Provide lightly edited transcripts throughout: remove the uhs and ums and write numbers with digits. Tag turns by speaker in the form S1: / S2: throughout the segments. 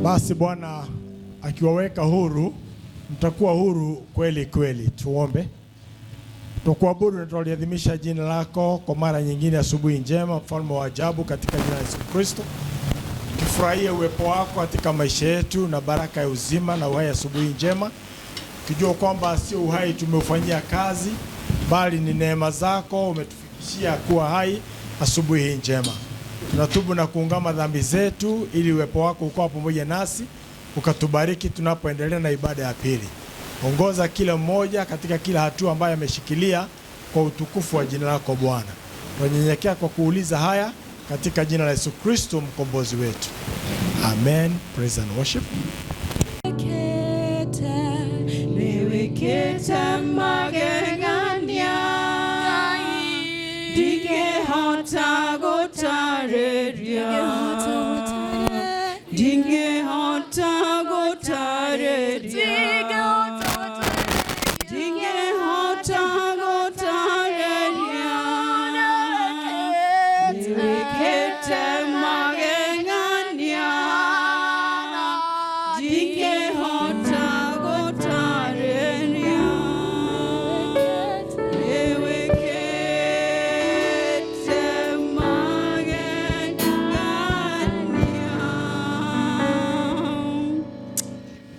S1: Basi Bwana akiwaweka huru, mtakuwa huru kweli kweli. Tuombe. Tukuabudu na tuliadhimisha jina lako kwa mara nyingine asubuhi njema, mfalme wa ajabu, katika jina la Yesu Kristo. Tukifurahia uwepo wako katika maisha yetu na baraka ya uzima na uhai asubuhi njema. Kijua kwamba sio uhai tumeufanyia kazi, bali ni neema zako umetufikishia kuwa hai asubuhi njema. Tunatubu na kuungama dhambi zetu ili uwepo wako ukawa pamoja nasi, ukatubariki tunapoendelea na ibada ya pili. Ongoza kila mmoja katika kila hatua ambayo ameshikilia kwa utukufu wa jina lako Bwana. Tunanyenyekea kwa kuuliza haya katika jina la Yesu Kristo mkombozi wetu. Amen. Praise and worship.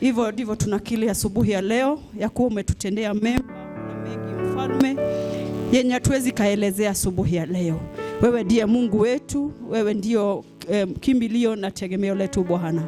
S2: Hivyo ndivyo tunakili asubuhi ya leo ya kuwa umetutendea mema na mengi mfalme, yenye hatuwezi kaelezea asubuhi ya leo. Wewe ndiye Mungu wetu, wewe ndio kimbilio na tegemeo letu Bwana.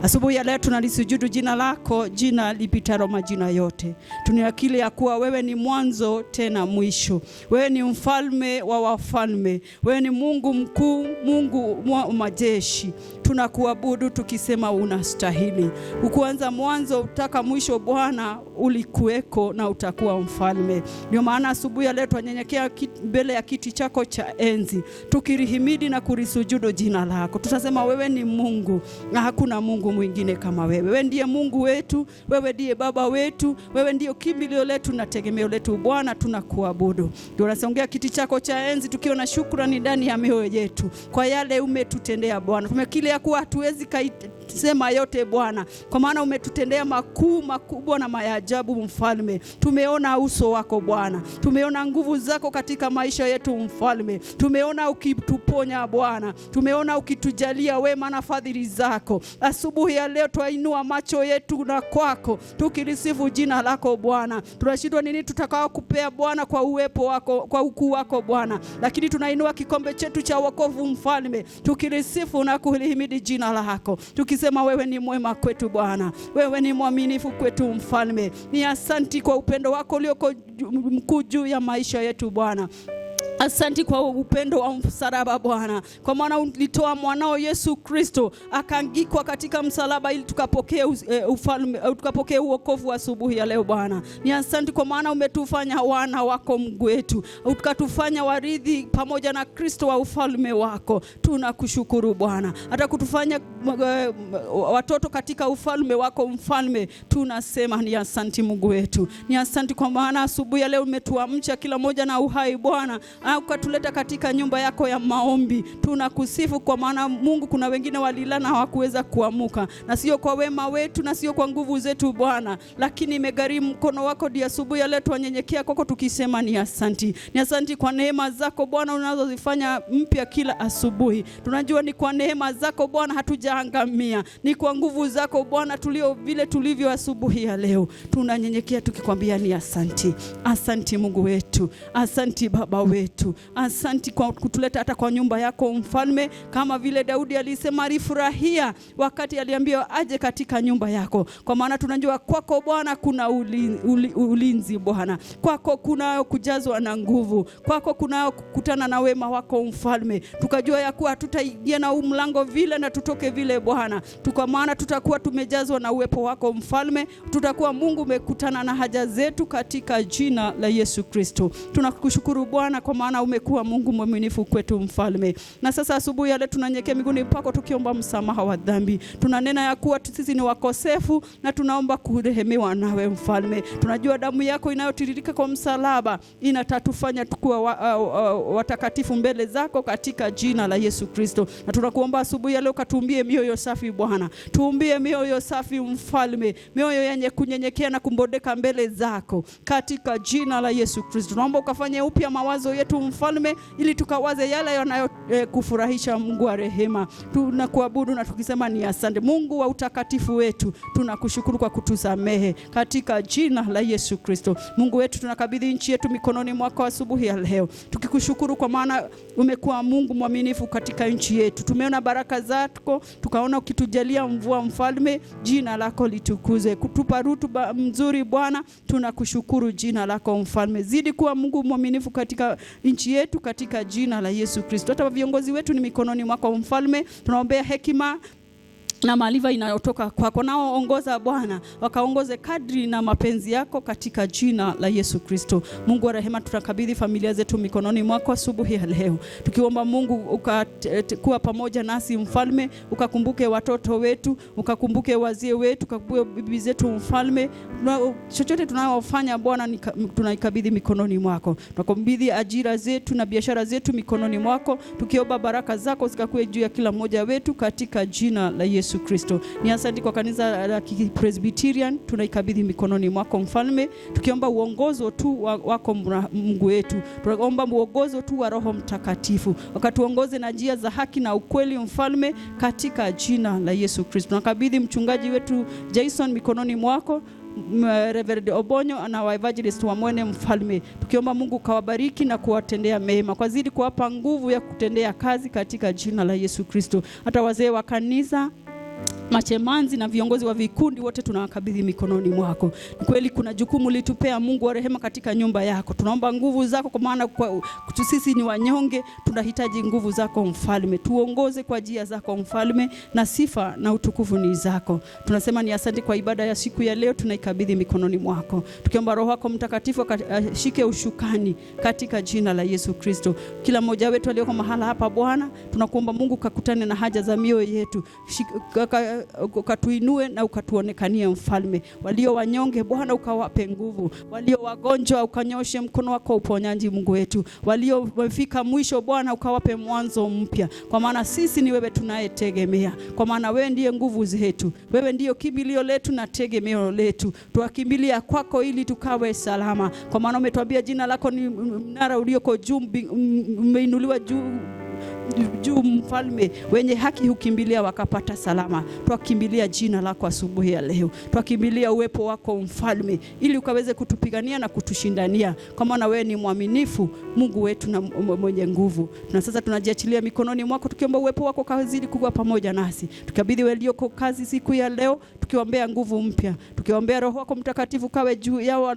S2: Asubuhi ya leo tunalisujudu jina lako, jina lipitalo majina yote. Tunakili ya kuwa wewe ni mwanzo tena mwisho. Wewe ni mfalme wa wafalme. Wewe ni Mungu mkuu, Mungu wa majeshi. Tunakuabudu tukisema unastahili. Ukuanza mwanzo utaka mwisho Bwana, ulikuweko na utakuwa mfalme. Ndio maana asubuhi ya leo tunyenyekea mbele ya kiti chako cha enzi, tukirihimidi na kulisujudu jina lako. Tutasema wewe ni Mungu na hakuna Mungu mwingine kama wewe. Wewe ndiye Mungu wetu, wewe ndiye Baba wetu, wewe ndiye kimbilio letu na tegemeo letu Bwana, tunakuabudu. Ndio nasongea kiti chako cha enzi tukiwa na shukrani ndani ya mioyo yetu kwa yale umetutendea Bwana. Tumekili ya kuwa hatuwezi sema yote Bwana, kwa maana umetutendea makuu makubwa na maajabu mfalme. Tumeona uso wako Bwana, tumeona nguvu zako katika maisha yetu mfalme, tumeona ukituponya Bwana, tumeona ukitujalia wema na fadhili zako. Asubuhi ya leo tuinua macho yetu na kwako, tukilisifu jina lako Bwana. Tunashindwa nini tutakao kupea Bwana kwa uwepo wako, kwa ukuu wako Bwana, lakini tunainua kikombe chetu cha wokovu mfalme, tukilisifu na kuhimidi jina lako, tukisema wewe ni mwema kwetu Bwana, wewe ni mwaminifu kwetu mfalme. Ni asanti kwa upendo wako ulioko mkuu juu ya maisha yetu Bwana. Asanti kwa upendo wa msalaba Bwana, kwa maana ulitoa mwanao Yesu Kristo akaangikwa katika msalaba ili tukapokee ufalme, tukapokee wokovu asubuhi ya leo Bwana. Ni asanti kwa maana umetufanya wana wako Mungu wetu, ukatufanya warithi pamoja na Kristo wa ufalme wako. Tunakushukuru Bwana, hata kutufanya watoto katika ufalme wako mfalme. Tunasema ni asanti Mungu wetu. Ni asanti kwa maana asubuhi ya leo umetuamsha kila moja na uhai Bwana, ukatuleta katika nyumba yako ya maombi. Tunakusifu kwa maana Mungu, kuna wengine walilala hawakuweza kuamuka, na sio kwa wema wetu na sio kwa nguvu zetu Bwana, lakini imegharimu mkono wako. Dia asubuhi ya leo tunyenyekea kwako tukisema ni asanti. Ni asanti kwa neema zako Bwana unazozifanya mpya kila asubuhi. Tunajua ni kwa neema zako Bwana hatujaangamia, ni kwa nguvu zako Bwana tulio vile tulivyo asubuhi ya leo. Tunanyenyekea tukikwambia ni asanti. Asanti Mungu wetu, asanti Baba wetu, asanti kwa kutuleta hata kwa nyumba yako mfalme, kama vile Daudi alisema alifurahia wakati aliambiwa aje katika nyumba yako, kwa maana tunajua kwako Bwana kuna ulinzi Bwana, kwako kuna kujazwa na nguvu, kwako kuna kukutana na wema wako mfalme. Tukajua ya kuwa hatutaingia na mlango vile na tutoke vile Bwana, kwa maana tutakuwa tumejazwa na uwepo wako mfalme. Tutakuwa Mungu umekutana na haja zetu katika jina la Yesu Kristo. Tunakushukuru Bwana kwa maana umekuwa Mungu mwaminifu kwetu mfalme. Na sasa asubuhi ya leo tunanyekea miguuni pako tukiomba msamaha wa dhambi. Tunanena ya kuwa sisi ni wakosefu na tunaomba kurehemewa nawe mfalme. Tunajua damu yako inayotiririka kwa msalaba inatatufanya tukua watakatifu mbele zako katika jina la Yesu Kristo. Na tunakuomba asubuhi ya leo katuumbie mioyo safi Bwana. Tuumbie mioyo safi mfalme, mioyo yenye kunyenyekea na kumbodeka mbele zako katika jina la Yesu Kristo. Tunaomba ukafanye upya mawazo yetu mfalme, ili tukawaze yale yanayokufurahisha Mungu wa rehema. Tunakuabudu na tukisema ni asante Mungu wa utakatifu wetu. Tunakushukuru kwa kutusamehe katika jina la Yesu Kristo. Mungu wetu, tunakabidhi nchi yetu mikononi mwako asubuhi ya leo, tukikushukuru kwa maana umekuwa Mungu mwaminifu katika nchi yetu. Tumeona baraka zako, tukaona ukitujalia mvua mfalme, jina lako litukuzwe. Kutupa rutuba mzuri Bwana, tunakushukuru jina lako mfalme. Zidi kuwa Mungu mwaminifu katika nchi yetu katika jina la Yesu Kristo. Hata viongozi wetu ni mikononi mwako mfalme. Tunaombea hekima na maarifa inayotoka kwako, nao ongoza Bwana, wakaongoze kadri na mapenzi yako katika jina la Yesu Kristo. Mungu wa rehema, tunakabidhi familia zetu mikononi mwako asubuhi ya leo, tukiomba Mungu ukakuwa pamoja nasi mfalme, ukakumbuke watoto wetu, ukakumbuke wazee wetu, ukakumbuke bibi zetu mfalme. Chochote tunayofanya Bwana tunaikabidhi mikononi mwako. Tunakabidhi ajira zetu na biashara zetu mikononi mwako, tukiomba baraka zako zikakuwe juu ya kila mmoja wetu katika jina la Yesu Kristo. Ni asante kwa kanisa la Presbyterian, tunaikabidhi mikononi mwako mfalme, tukiomba uongozo tu wako Mungu wetu. Tunaomba uongozo tu wa Roho Mtakatifu, wakatuongoze na njia za haki na ukweli mfalme katika jina la Yesu Kristo. Tunakabidhi mchungaji wetu Jason mikononi mwako, Reverend Obonyo na evangelist wa Mwene mfalme, tukiomba Mungu kawabariki na kuwatendea mema, kwa zidi kuwapa nguvu ya kutendea kazi katika jina la Yesu Kristo. Hata wazee wa kanisa, machemanzi na viongozi wa vikundi wote tunawakabidhi mikononi mwako. Ni kweli kuna jukumu litupea Mungu wa rehema katika nyumba yako. Tunaomba nguvu zako, kwa maana sisi ni wanyonge, tunahitaji nguvu zako mfalme. Tuongoze kwa njia zako mfalme, na sifa na utukufu ni zako. Tunasema ni asante kwa ibada ya siku ya leo, tunaikabidhi mikononi mwako, tukiomba Roho wako Mtakatifu ashike ushukani katika jina la Yesu Kristo. Kila mmoja wetu aliyoko mahala hapa Bwana, tunakuomba Mungu kakutane na haja za mioyo yetu, ukatuinue na ukatuonekanie mfalme. Walio wanyonge Bwana ukawape nguvu, walio wagonjwa ukanyoshe mkono wako uponyaji Mungu wetu, walio wamefika mwisho Bwana ukawape mwanzo mpya, kwa maana sisi ni wewe tunayetegemea, kwa maana wewe ndiye nguvu zetu, wewe ndiyo kimbilio letu na tegemeo letu. Tuakimbilia kwako ili tukawe salama, kwa maana umetuambia jina lako ni mnara ulioko juu, umeinuliwa juu mfalme, wenye haki hukimbilia wakapata salama. Tuakimbilia jina lako asubuhi ya leo, tuakimbilia uwepo wako mfalme, ili ukaweze kutupigania na kutushindania, kwa maana wewe ni mwaminifu Mungu wetu na mwenye nguvu. Na sasa tunajiachilia mikononi mwako, tukiomba uwepo wako kazidi kuwa pamoja nasi. Tukabidhi walioko kazi siku ya leo, tukiombea nguvu mpya, tukiombea Roho wako Mtakatifu kawe juu yao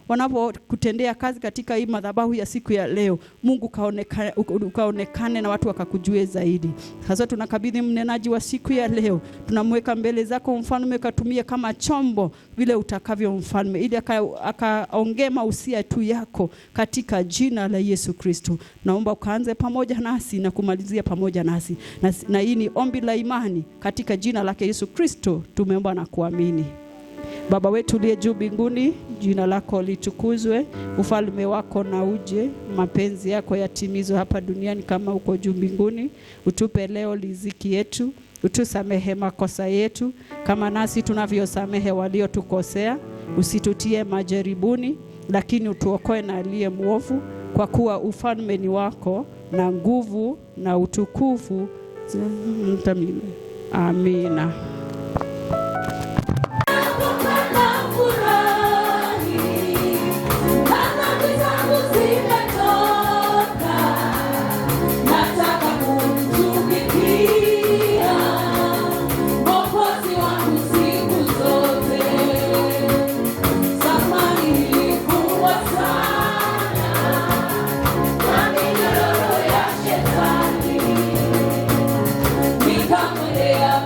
S2: wanapokutendea kazi katika hii madhabahu ya siku ya leo. Mungu kaonekane na watu wakakujue zaidi. Sasa tunakabidhi mnenaji wa siku ya leo, tunamweka mbele zako mfalme, katumie kama chombo vile utakavyo mfalme, ili akaongee mausia tu yako katika jina la Yesu Kristo. Naomba ukaanze pamoja nasi na kumalizia pamoja nasi, na hii ni ombi la imani katika jina lake Yesu Kristo tumeomba na kuamini. Baba wetu uliye juu mbinguni, jina lako litukuzwe, ufalme wako na uje, mapenzi yako yatimizwe hapa duniani kama uko juu mbinguni. Utupe leo riziki yetu, utusamehe makosa yetu kama nasi tunavyosamehe waliotukosea, usitutie majaribuni, lakini utuokoe na aliye mwovu, kwa kuwa ufalme ni wako na nguvu na utukufu milele. Amina.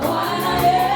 S3: Bwana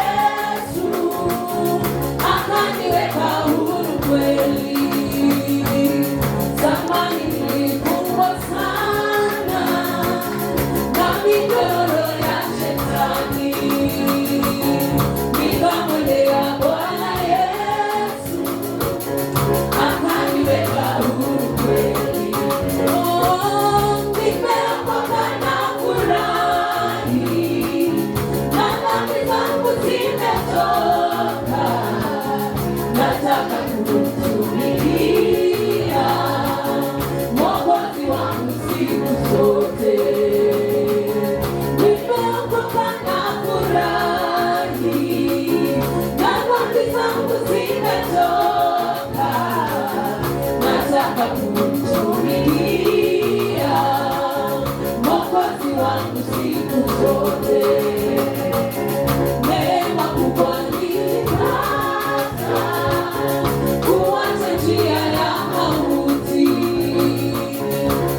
S3: nataka kumtumikia Mwokozi wangu siku zote. Neema kubwa nilipata kuacha njia ya mauti,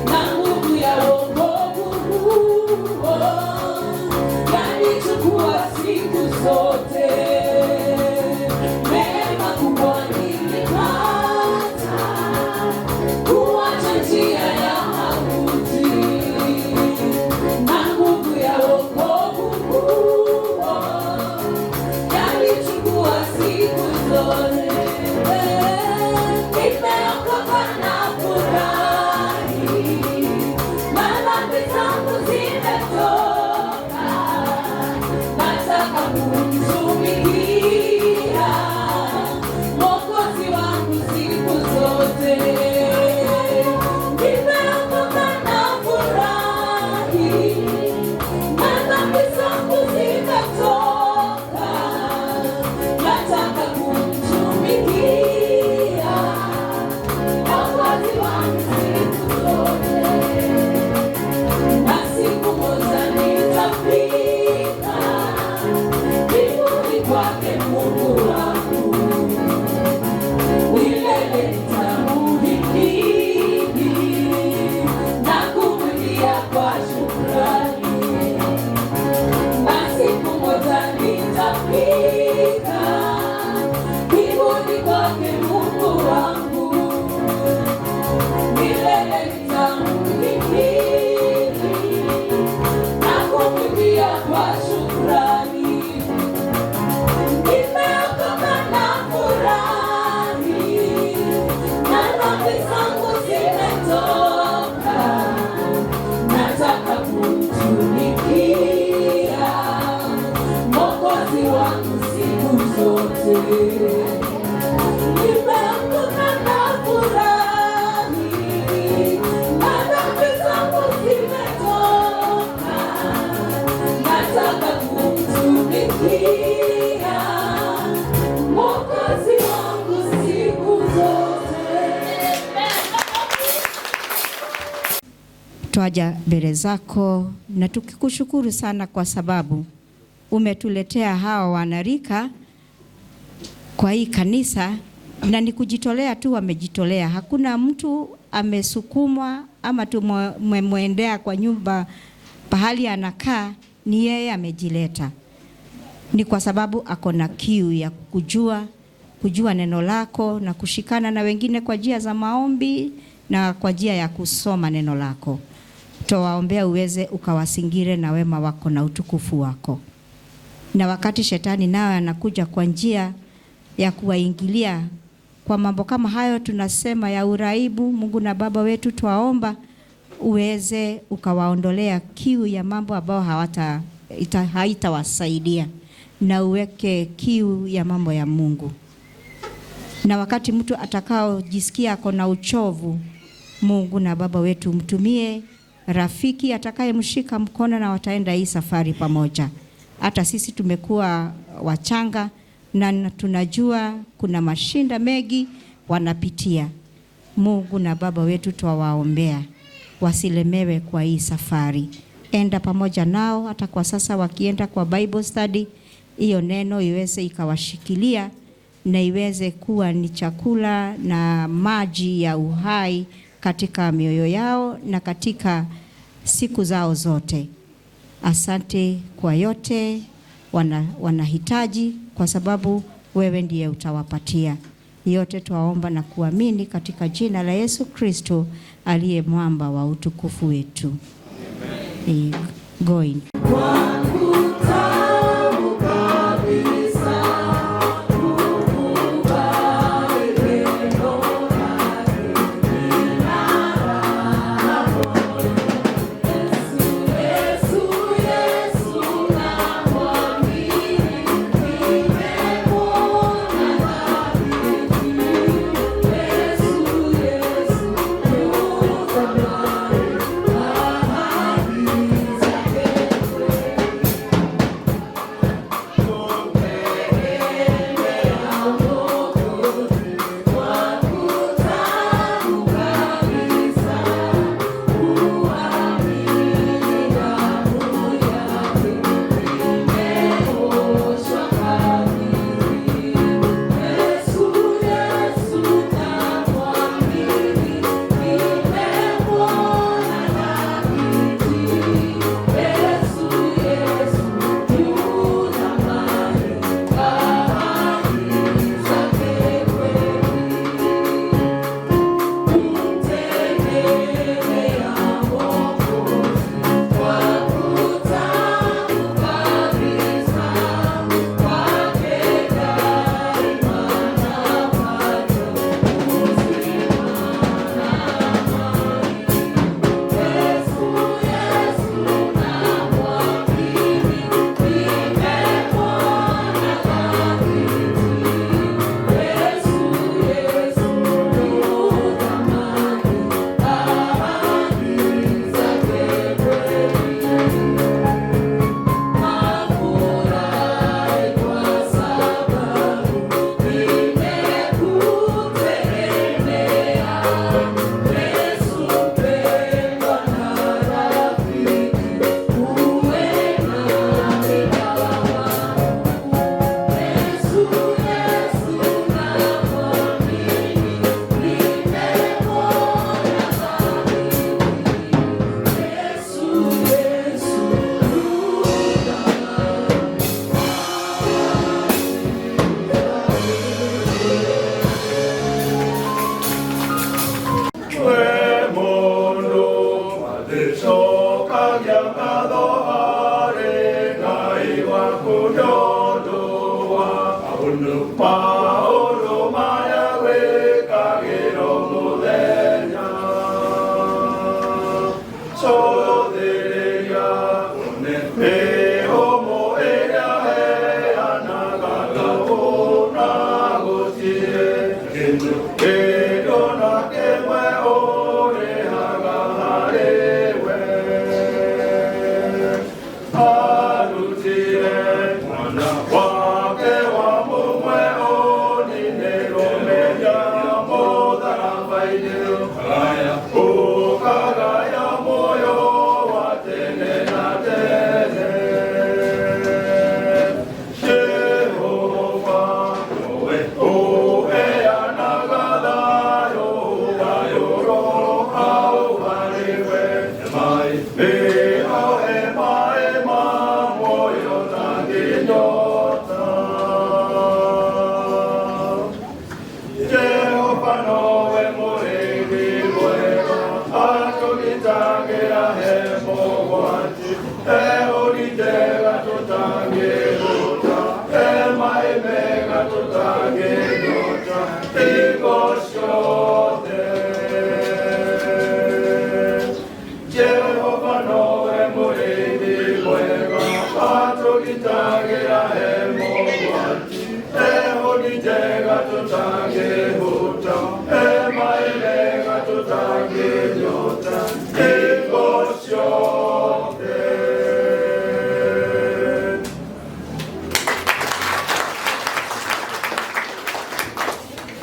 S3: na nguvu ya wokovu huo yanichukua siku zote. Neema kubwa nilipata kuacha njia ya mauti, na nguvu ya wokovu huo yanichukua siku zote. Nimeokoka na furahi, dhambi zangu zimetoka, nataka kumtumikia Mwokozi wangu siku zote. Nimeokoka na furahi, dhambi zangu zimetoka, nataka kumtumikia Mwokozi wangu siku zote. Na siku moja nitafika mbinguni kwake Mungu wangu, milele nitamhimidi na kumwimbia kwa shukrani. Na siku moja nitafika mbinguni kwake Mungu wangu, milele nitamhimidi na kumwimbia kwa shukrani. Nimeokoka na furahi, na dhambi zangu zimetoka, nataka kumtumikia Mwokozi wangu siku zote. Nimeokoka na furahi, na dhambi zangu zimetoka, nataka kumtumikia Mwokozi wangu siku zote.
S4: Twaja mbele zako na tukikushukuru sana kwa sababu umetuletea hawa wanarika kwa hii kanisa, na ni kujitolea tu wamejitolea. Hakuna mtu amesukumwa ama tumemwendea kwa nyumba pahali anakaa, ni yeye amejileta. Ni kwa sababu ako na kiu ya kujua neno lako na kushikana na wengine kwa njia za maombi na kwa njia ya kusoma neno lako. Tuwaombea uweze ukawasingire na wema wako na utukufu wako. Na wakati shetani nawe anakuja kwa njia ya kuwaingilia kwa mambo kama hayo tunasema ya uraibu, Mungu na Baba wetu, twaomba uweze ukawaondolea kiu ya mambo ambayo haitawasaidia, na uweke kiu ya mambo ya Mungu. Na wakati mtu atakao jisikia ako uchovu, Mungu na Baba wetu, mtumie rafiki atakayemshika mkono na wataenda hii safari pamoja. Hata sisi tumekuwa wachanga na tunajua kuna mashinda mengi wanapitia. Mungu na Baba wetu, twawaombea wasilemewe kwa hii safari. Enda pamoja nao hata kwa sasa wakienda kwa Bible study, hiyo neno iweze ikawashikilia na iweze kuwa ni chakula na maji ya uhai katika mioyo yao na katika siku zao zote. Asante kwa yote wanahitaji, kwa sababu wewe ndiye utawapatia yote. Twaomba na kuamini katika jina la Yesu Kristo aliye mwamba wa utukufu wetu. Amen. Going.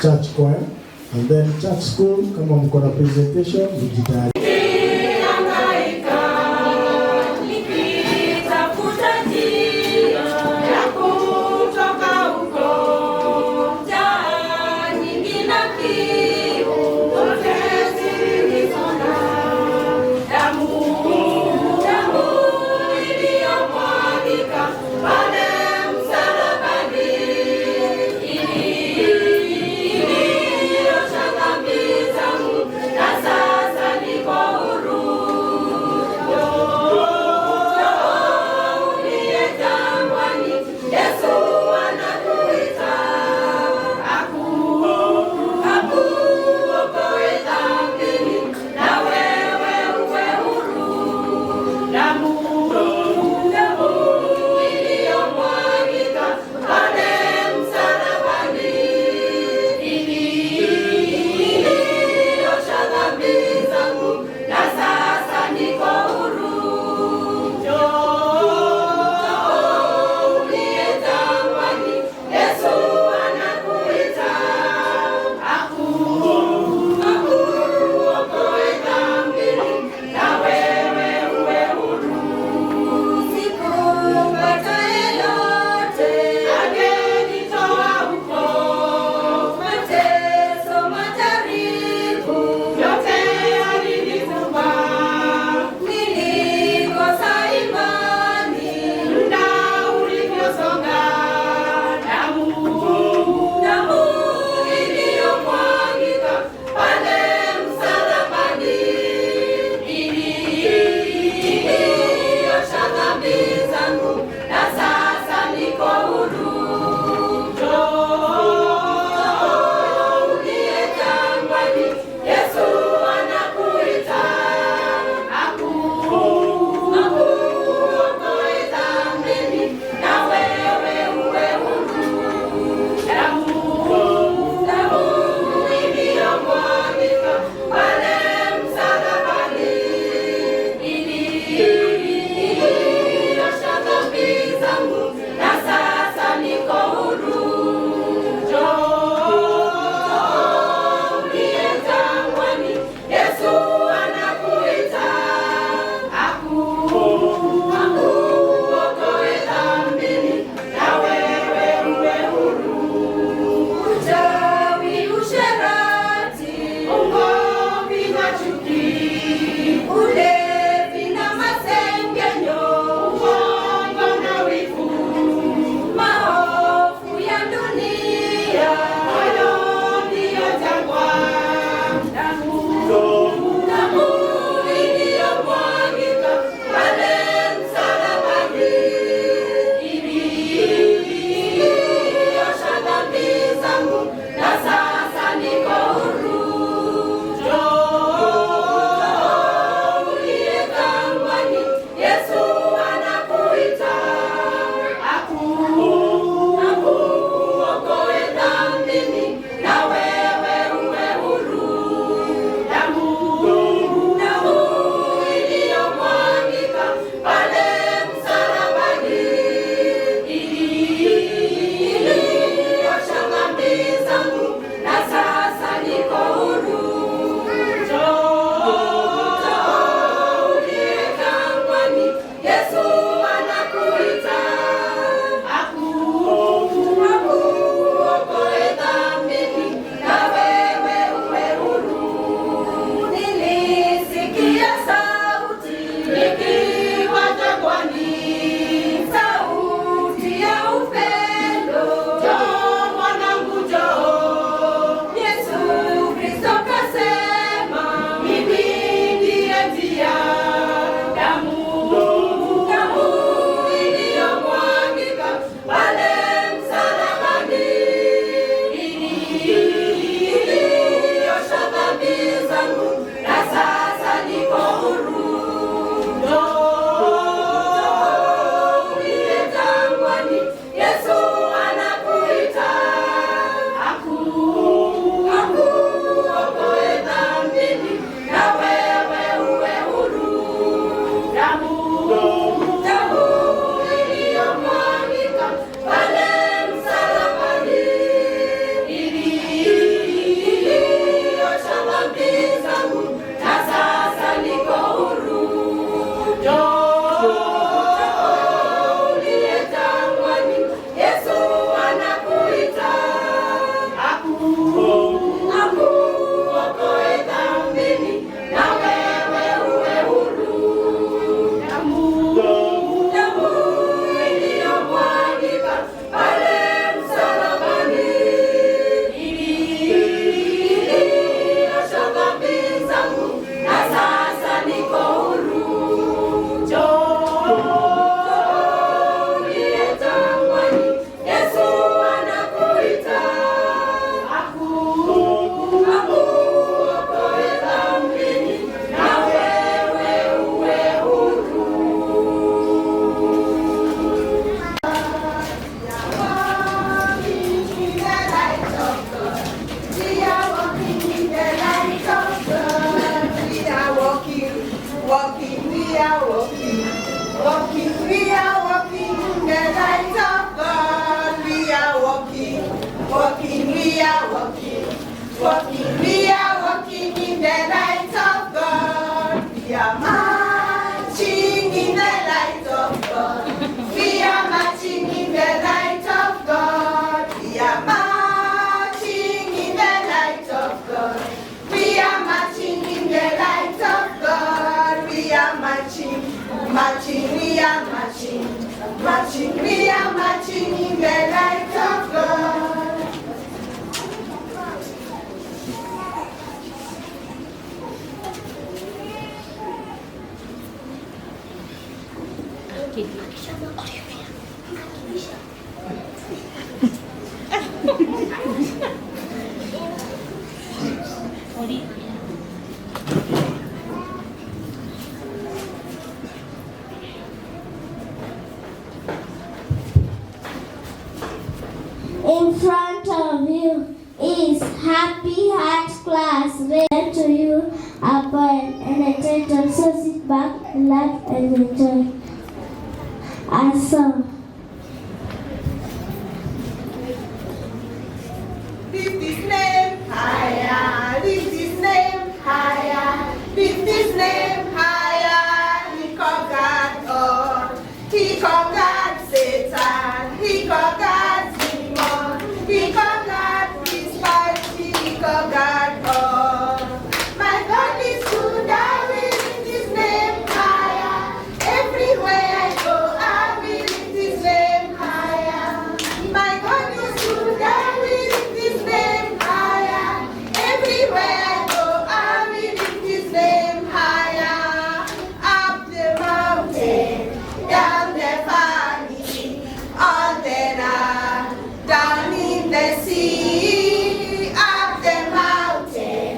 S1: Church choir and then church school. Kama mko na presentation mjitayari.
S3: Sasa niko Marching, we are marching. Marching, we are marching in the light of God.
S5: In front of you is Happy Heart class. Read to you a poem and a title. So sit back, relax, and enjoy. A song.
S3: Lift his name higher, lift his name higher, lift his name higher. He conquered all, he conquered Satan, he conquered demon, he conquered principality, he conquered all. My God is good, I will lift his name higher. Everywhere I go, I will lift his name higher. My God is good, I will lift his name higher. Everywhere I go, I will lift his name higher. Up the mountain, down the valley, on the land, down in the sea. Up the mountain,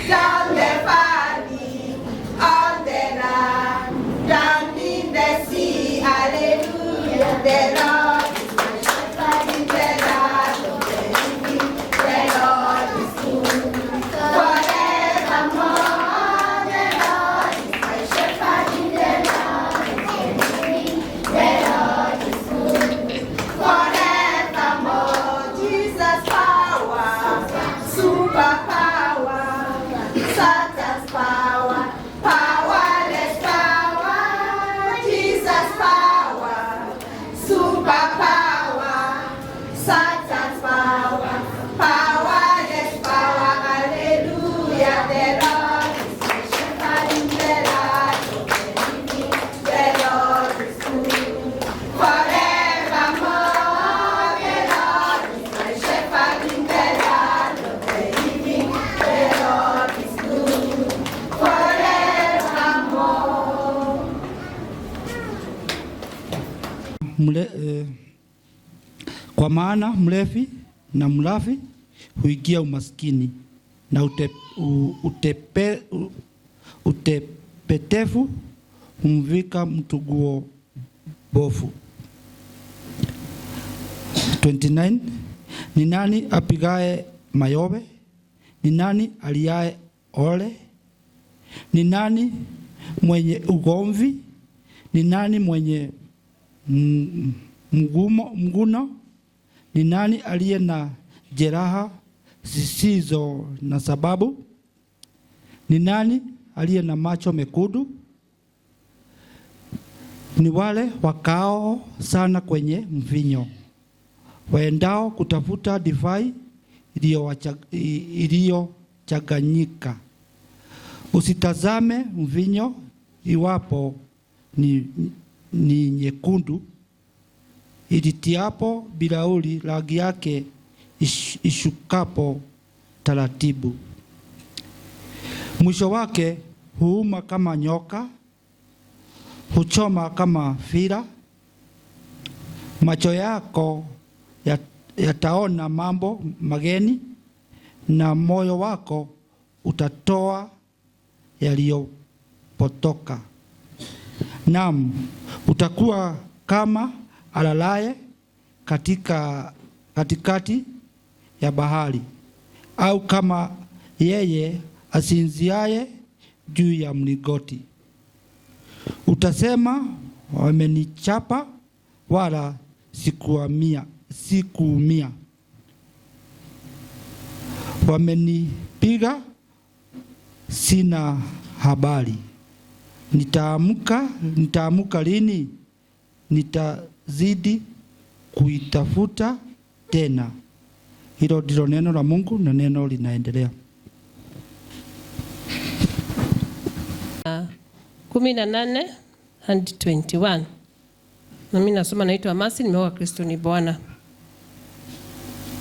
S3: down the valley, on the land, down in the sea. Hallelujah, the Lord is my shepherd in the land of the living. The Lord is good forevermore. The Lord is my shepherd in the land of the living. The Lord is good forevermore. Jesus' power, super power, Satan's power, powerless power. Jesus' power, super power, Satan's power, powerless power. Hallelujah, the Lord is my shepherd in the land of the living. The Lord is good forevermore. The Lord is my shepherd in the land of the living. The Lord is good forevermore.
S6: Kwa maana mlevi na mlafi huingia umaskini na utepetevu humvika mtu nguo bofu. 29. Ni nani apigae mayowe? Ni nani aliaye ole? Ni nani mwenye ugomvi? Ni nani mwenye mguno? Ni nani aliye na jeraha zisizo na sababu? Ni nani aliye na macho mekundu? Ni wale wakao sana kwenye mvinyo, waendao kutafuta divai iliyochanganyika. Usitazame mvinyo iwapo ni nyekundu, ilitiapo bilauri rangi yake ishukapo taratibu. Mwisho wake huuma kama nyoka, huchoma kama fira. Macho yako yataona mambo mageni, na moyo wako utatoa yaliyopotoka. Naam, utakuwa kama alalaye katikati ya bahari, au kama yeye asinziaye juu ya mlingoti. Utasema, wamenichapa wala sikuumia. Wamenipiga, sina habari. Nitaamka lini? Nitazidi kuitafuta tena. Hilo ndilo neno la Mungu na neno linaendelea.
S7: 18 hadi 21. Na mimi nasoma, naitwa Masi, nimeoa Kristo ni Bwana.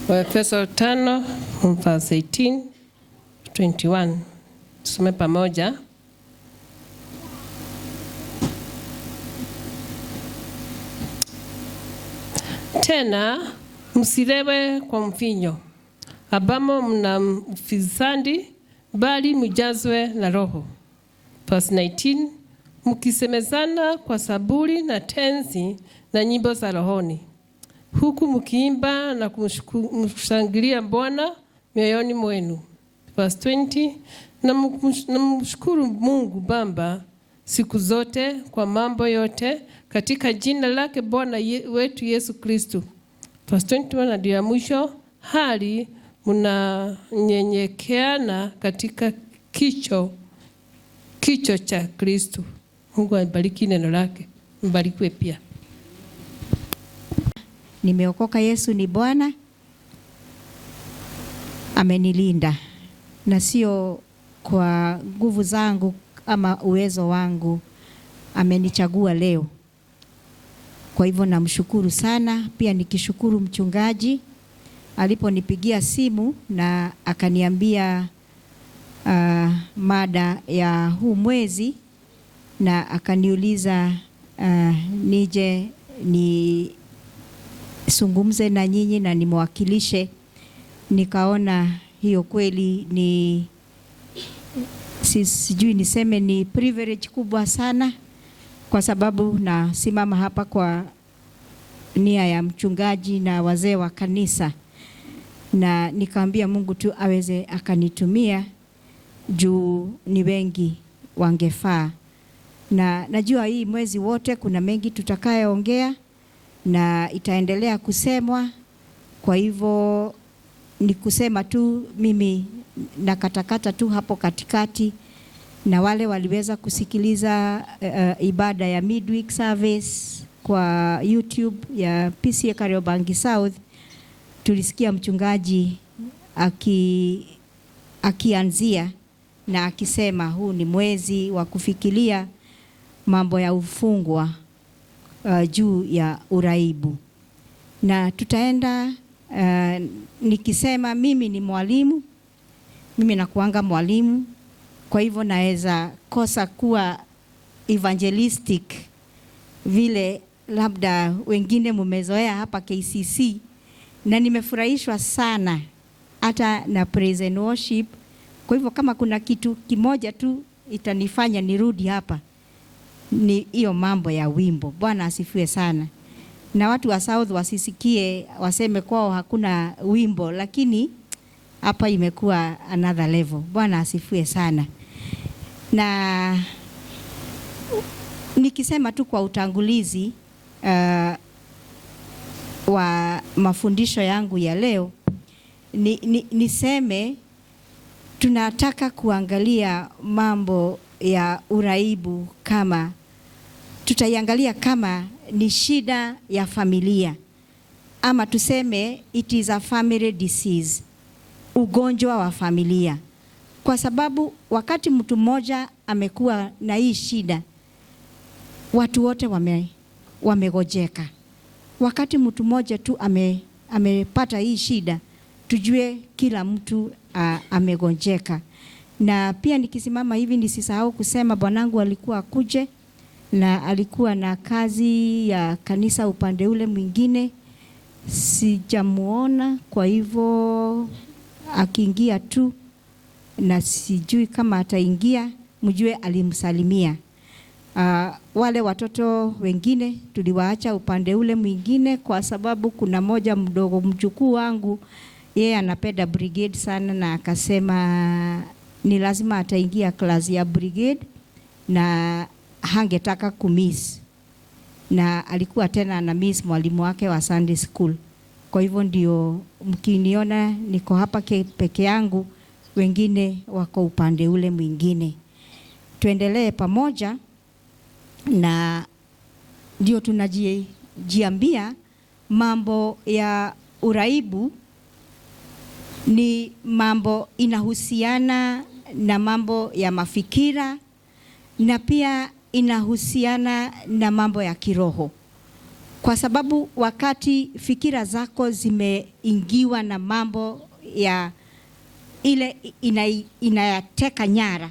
S7: Waefeso 5 verse 18 21. Tusome pamoja. Tena msilewe kwa mvinyo, ambamo mna ufisadi, bali mjazwe na Roho. Verse 19. Mkisemezana kwa saburi na tenzi na nyimbo za rohoni, huku mkiimba na kumshangilia Bwana mioyoni mwenu. Verse 20. Na mshukuru Mungu Baba siku zote kwa mambo yote katika jina lake Bwana wetu Yesu Kristo. Verse 21 hadi ya mwisho. Hali mnanyenyekeana katika kicho cha Kristo. Mungu abariki neno lake. Mbarikiwe pia.
S4: Nimeokoka, Yesu ni Bwana. Amenilinda. Na sio kwa nguvu zangu ama uwezo wangu. Amenichagua leo. Kwa hivyo namshukuru sana. Pia nikishukuru mchungaji aliponipigia simu na akaniambia mada ya huu mwezi, na akaniuliza nije nisungumze na nyinyi na nimwakilishe. Nikaona hiyo kweli ni sijui niseme ni privilege kubwa sana, kwa sababu nasimama hapa kwa nia ya mchungaji na wazee wa kanisa, na nikaambia Mungu tu aweze akanitumia juu ni wengi wangefaa. Na najua hii mwezi wote kuna mengi tutakayoongea na itaendelea kusemwa. Kwa hivyo ni kusema tu mimi na katakata tu hapo katikati, na wale waliweza kusikiliza ibada ya midweek service kwa YouTube ya PCA Kariobangi South, tulisikia mchungaji akianzia na akisema huu ni mwezi wa kufikiria mambo ya ufungwa juu ya uraibu. Na tutaenda nikisema mimi ni mwalimu, mimi nakuanga mwalimu, kwa hivyo naweza kosa kuwa evangelistic vile labda wengine mumezoea hapa KCC, na nimefurahishwa sana hata na praise and worship. Kwa hivyo kama kuna kitu kimoja tu itanifanya nirudi hapa ni hiyo mambo ya wimbo. Bwana asifiwe sana. Na watu wa South wasisikie waseme kwao hakuna wimbo, lakini hapa imekuwa another level. Bwana asifiwe sana. Na nikisema tu kwa utangulizi wa mafundisho yangu ya leo, niseme tunataka kuangalia mambo ya uraibu, kama tutaiangalia kama ni shida ya familia, ama tuseme it is a family disease, ugonjwa wa familia. Kwa sababu wakati mtu mmoja amekuwa na hii shida, watu wote wamegojeka. Wakati mtu mmoja tu amepata hii shida, tujue kila mtu amegonjeka. Na pia nikisimama hivi nisisahau kusema bwanangu alikuwa akuje, na alikuwa na kazi ya kanisa upande ule mwingine, sijamuona. Kwa hivyo akiingia tu, na sijui kama ataingia, mjue alimsalimia. Wale watoto wengine tuliwaacha upande ule mwingine, kwa sababu kuna moja mdogo mjukuu wangu, yeye anapenda brigade sana, na akasema ni lazima ataingia klasi ya brigade na hangetaka kumiss, na alikuwa tena na miss mwalimu wake wa Sunday school. Kwa hivyo ndio mkiniona niko hapa peke yangu, wengine wako upande ule mwingine. Tuendelee pamoja, na ndio tunajiambia mambo ya uraibu ni mambo inahusiana na mambo ya mafikira, na pia inahusiana na mambo ya kiroho, kwa sababu wakati fikira zako zimeingiwa na mambo ya ile inayateka nyara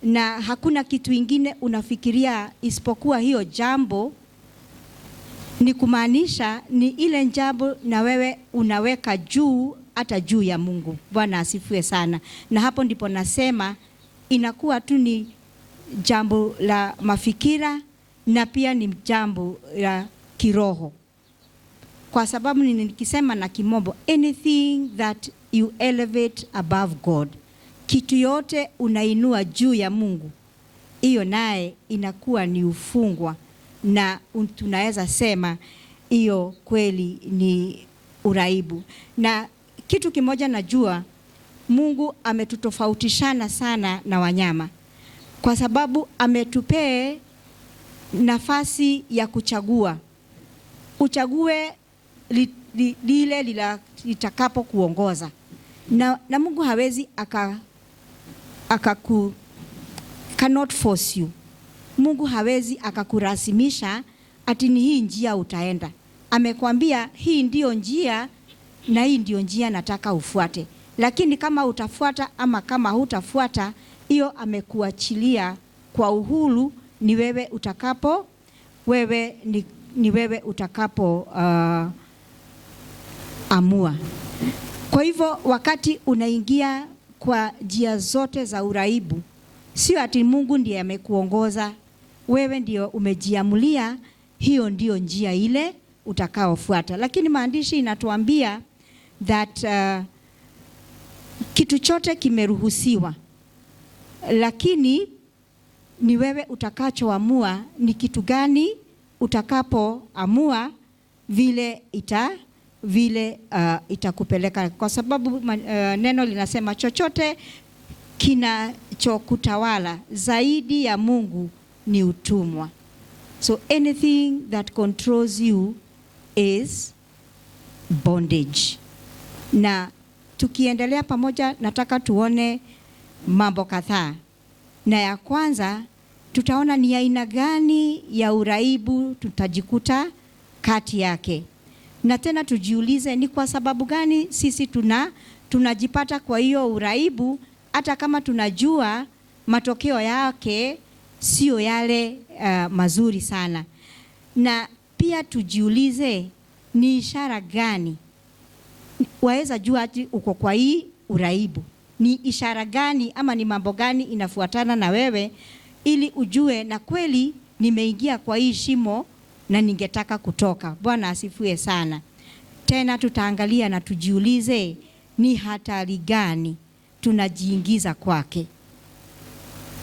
S4: na hakuna kitu ingine unafikiria isipokuwa hiyo jambo, ni kumaanisha ni ile jambo na wewe unaweka juu, hata juu ya Mungu. Bwana asifiwe sana. Na hapo ndipo nasema inakuwa tu ni jambo la mafikira na pia ni jambo la kiroho, kwa sababu nikisema na kimombo, anything that you elevate above God, kitu yote unainua juu ya Mungu, hiyo naye inakuwa ni ufungwa, na tunaweza sema hiyo kweli ni uraibu. Na kitu kimoja najua, Mungu ametutofautishana sana na wanyama, kwa sababu ametupee nafasi ya kuchagua. Uchague lile litakapo kuongoza, na Mungu hawezi cannot force you. Mungu hawezi akakurasimisha ati ni hii njia utaenda. Amekwambia hii ndio njia na hii ndio njia nataka ufuate, lakini kama utafuata ama kama hutafuata, hiyo amekuachilia kwa uhuru. Ni wewe utakapo, ni wewe utakapo amua. Kwa hivyo wakati unaingia kwa njia zote za uraibu, sio ati Mungu ndiye amekuongoza, wewe ndio umejiamulia hiyo ndio njia ile utakaofuata. Lakini maandishi inatuambia that kitu chote kimeruhusiwa, lakini ni wewe utakachoamua ni kitu gani utakapoamua vile itakupeleka, kwa sababu neno linasema chochote kinachokutawala zaidi ya Mungu ni utumwa. So anything that controls you is bondage. Na tukiendelea pamoja, nataka tuone mambo kadhaa. Na ya kwanza tutaona ni aina gani ya uraibu tutajikuta kati yake. Na tena tujiulize ni kwa sababu gani sisi tunajipata kwa hiyo uraibu, hata kama tunajua matokeo yake sio yale mazuri sana. Na pia tujiulize ni ishara gani waweza jua ati uko kwa hii uraibu. Ni ishara gani ama ni mambo gani inafuatana na wewe ili ujue na kweli nimeingia kwa hii shimo na ningetaka kutoka. Bwana asifiwe sana. Tena tutaangalia na tujiulize ni hatari gani tunajiingiza kwake.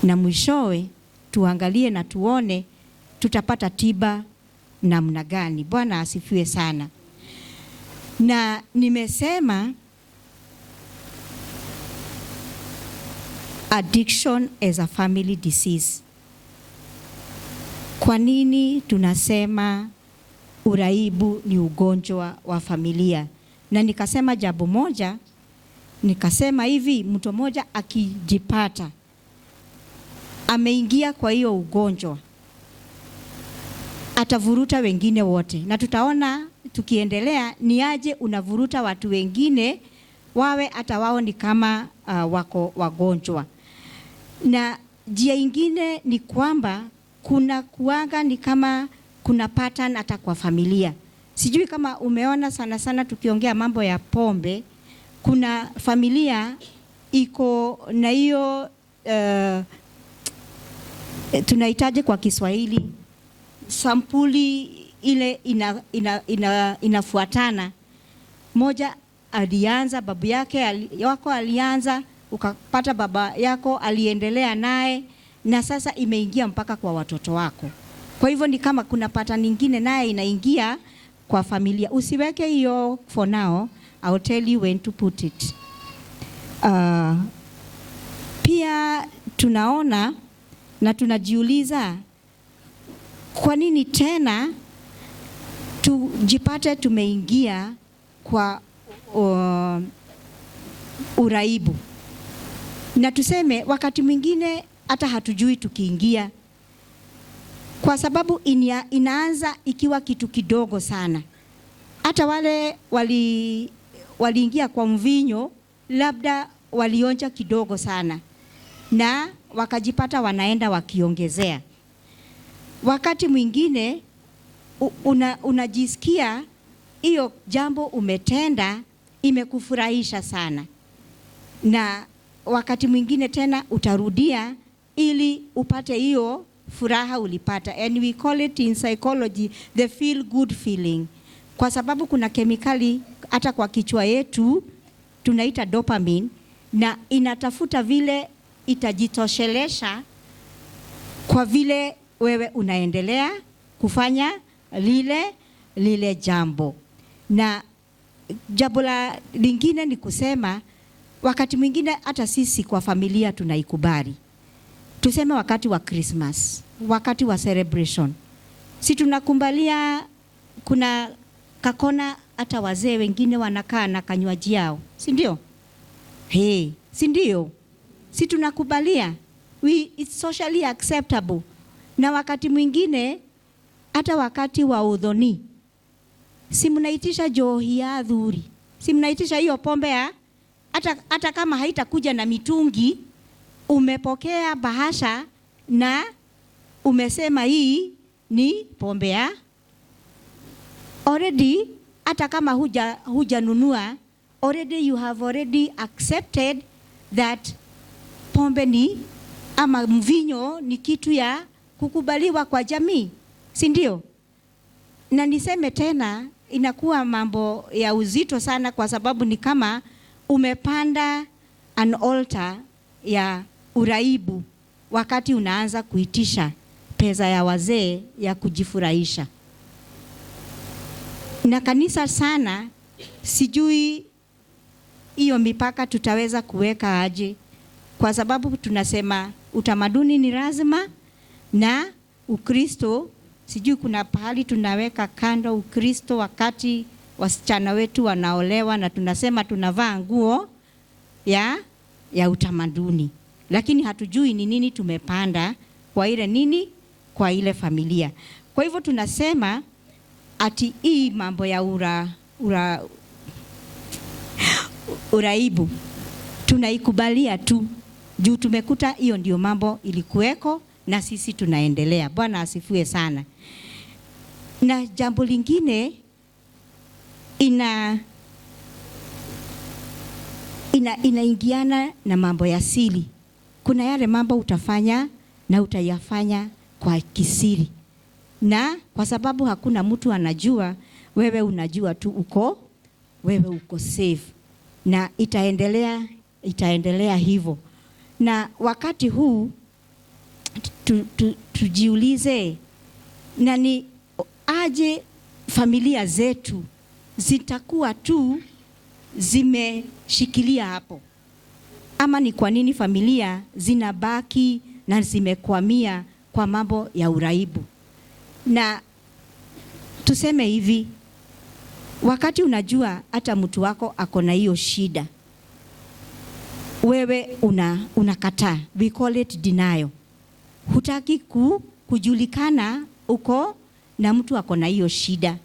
S4: Na mwishowe tuangalie na tuone tutapata tiba namna gani. Bwana asifiwe sana. Na nimesema addiction as a family disease. Kwa nini tunasema uraibu ni ugonjwa wa familia? Na nikasema jambo moja, nikasema hivi, mtu mmoja akijipata ameingia kwa hiyo ugonjwa, atavuruta wengine wote. Na tutaona tukiendelea ni aje unavuruta watu wengine wawe hata wao ni kama wako wagonjwa. Na njia ingine ni kwamba kuna kuanga ni kama kuna pattern hata kwa familia. Sijui kama umeona sana sana tukiongea mambo ya pombe, kuna familia iko na hiyo tunahitaji kwa Kiswahili sampuli ile inafuatana. Moja alianza, babu yake wako alianza, ukapata baba yako aliendelea naye, na sasa imeingia mpaka kwa watoto wako. Kwa hivyo ni kama kuna pattern nyingine naye inaingia kwa familia. Usiweke hiyo for now, I'll tell you when to put it. Pia tunaona na tunajiuliza kwa nini tena tujipate tumeingia kwa uraibu. Na tuseme wakati mwingine hata hatujui tukiingia. kwa sababu inaanza ikiwa kitu kidogo sana. Hata wale waliingia kwa mvinyo, labda walionja kidogo sana na wakajipata wanaenda wakiongezea. Wakati mwingine unajisikia hiyo jambo umetenda imekufurahisha sana, na wakati mwingine tena utarudia ili upate hiyo furaha ulipata. And we call it in psychology the feel good feeling, kwa sababu kuna kemikali hata kwa kichwa yetu tunaita dopamine, na inatafuta vile itajitoshelesha kwa vile wewe unaendelea kufanya lile jambo. Na jambo lingine ni kusema, wakati mwingine hata sisi kwa familia tunaikubali. Tuseme wakati wa Christmas, wakati wa celebration, si tunakumbalia kuna kakona hata wazee wengine wanakaa na kanywaji yao, si ndio? Si ndio? Si tunakubalia? It's socially acceptable. Na wakati mwingine hata wakati wa udhoni, si mnaitisha johi ya dhuri, si mnaitisha hiyo pombe ya hata kama haitakuja na mitungi, umepokea bahasha na umesema hii ni pombe ya already. Hata kama hujanunua, already you have already accepted that pombe ni ama mvinyo ni kitu ya kukubaliwa kwa jamii, si ndio? Na niseme tena, inakuwa mambo ya uzito sana, kwa sababu ni kama umepanda an altar ya uraibu wakati unaanza kuitisha pesa ya wazee ya kujifurahisha. Na kanisa sana, sijui hiyo mipaka tutaweza kuweka aje, kwa sababu tunasema utamaduni ni lazima na Ukristo, sijui kuna pahali tunaweka kando Ukristo wakati wasichana wetu wanaolewa na tunasema tunavaa nguo ya utamaduni, lakini hatujui ni nini tumepanda kwa ile nini, kwa ile familia. Kwa hivyo tunasema ati hii mambo ya uraibu tunaikubalia tu juu tumekuta hiyo ndio mambo ilikuweko na sisi tunaendelea. Bwana asifiwe sana. Na jambo lingine inaingiana na mambo ya siri. Kuna yale mambo utafanya na utayafanya kwa kisiri, na kwa sababu hakuna mtu anajua, wewe unajua tu wewe uko safe, na itaendelea hivyo. Na wakati huu tujiulize, nani aje familia zetu zitakuwa tu zimeshikilia hapo, ama ni kwa nini familia zinabaki na zimekwamia kwa mambo ya uraibu? Na tuseme hivi, wakati unajua hata mtu wako ako na hiyo shida, wewe unakataa, we call it denial. Hutaki kujulikana uko na mtu ako na hiyo shida,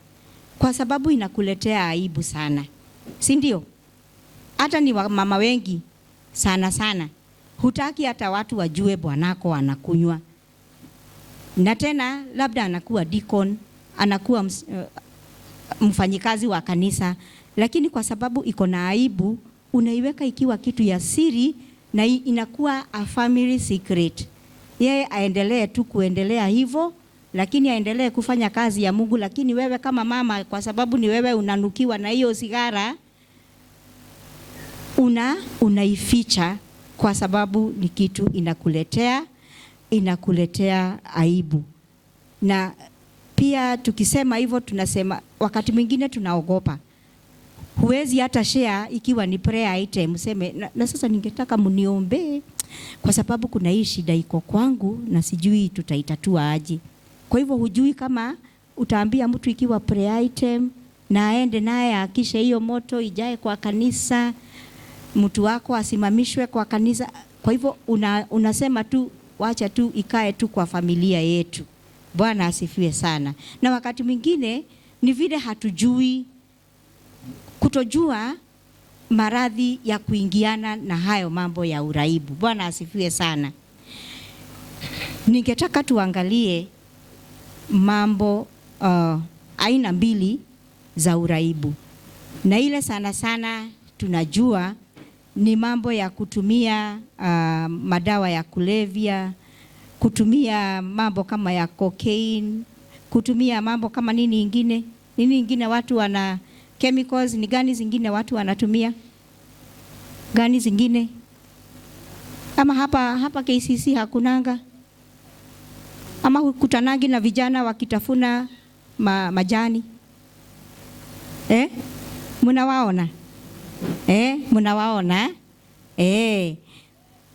S4: kwa sababu inakuletea aibu sana, si ndio? Hata ni mama wengi sana hutaki hata watu wajue bwanako anakunywa, na tena labda anakuwa deacon, anakuwa mfanyikazi wa kanisa, lakini kwa sababu iko na aibu unaiweka ikiwa kitu ya siri na inakuwa a family secret. Yeye aendelee tu kuendelea hivyo, lakini aendelee kufanya kazi ya Mungu. Lakini wewe kama mama, kwa sababu ni wewe unanukiwa na hiyo sigara, unaificha kwa sababu ni kitu inakuletea aibu. Na pia tukisema hivyo tunasema wakati mwingine tunaogopa. Huwezi hata share ikiwa ni prayer item, useme na sasa ningetaka mniombe kwa sababu kuna hii shida iko kwangu na sijui tutaitatua aje. Kwa hivyo hujui kama utaambia mtu ikiwa prayer item na aende naye akisha hiyo moto ijae kwa kanisa, mtu wako asimamishwe kwa kanisa. Kwa hivyo unasema tu wacha tu ikae tu kwa familia yetu. Bwana asifiwe sana. Na wakati mwingine ni vile hatujui, kutojua maradhi ya kuingiana na hayo mambo ya uraibu. Bwana asifiwe sana. Ningetaka tuangalie mambo aina mbili za uraibu. Na ile sana sana tunajua ni mambo ya kutumia madawa ya kulevya, kutumia mambo kama ya cocaine, kutumia mambo kama nini ingine watu wana chemicals. Ni gani zingine watu wanatumia? Gani zingine? Ama hapa KCC hakunanga? Ama hukutanagi na vijana wakitafuna majani? Mnawaona? Mnawaona?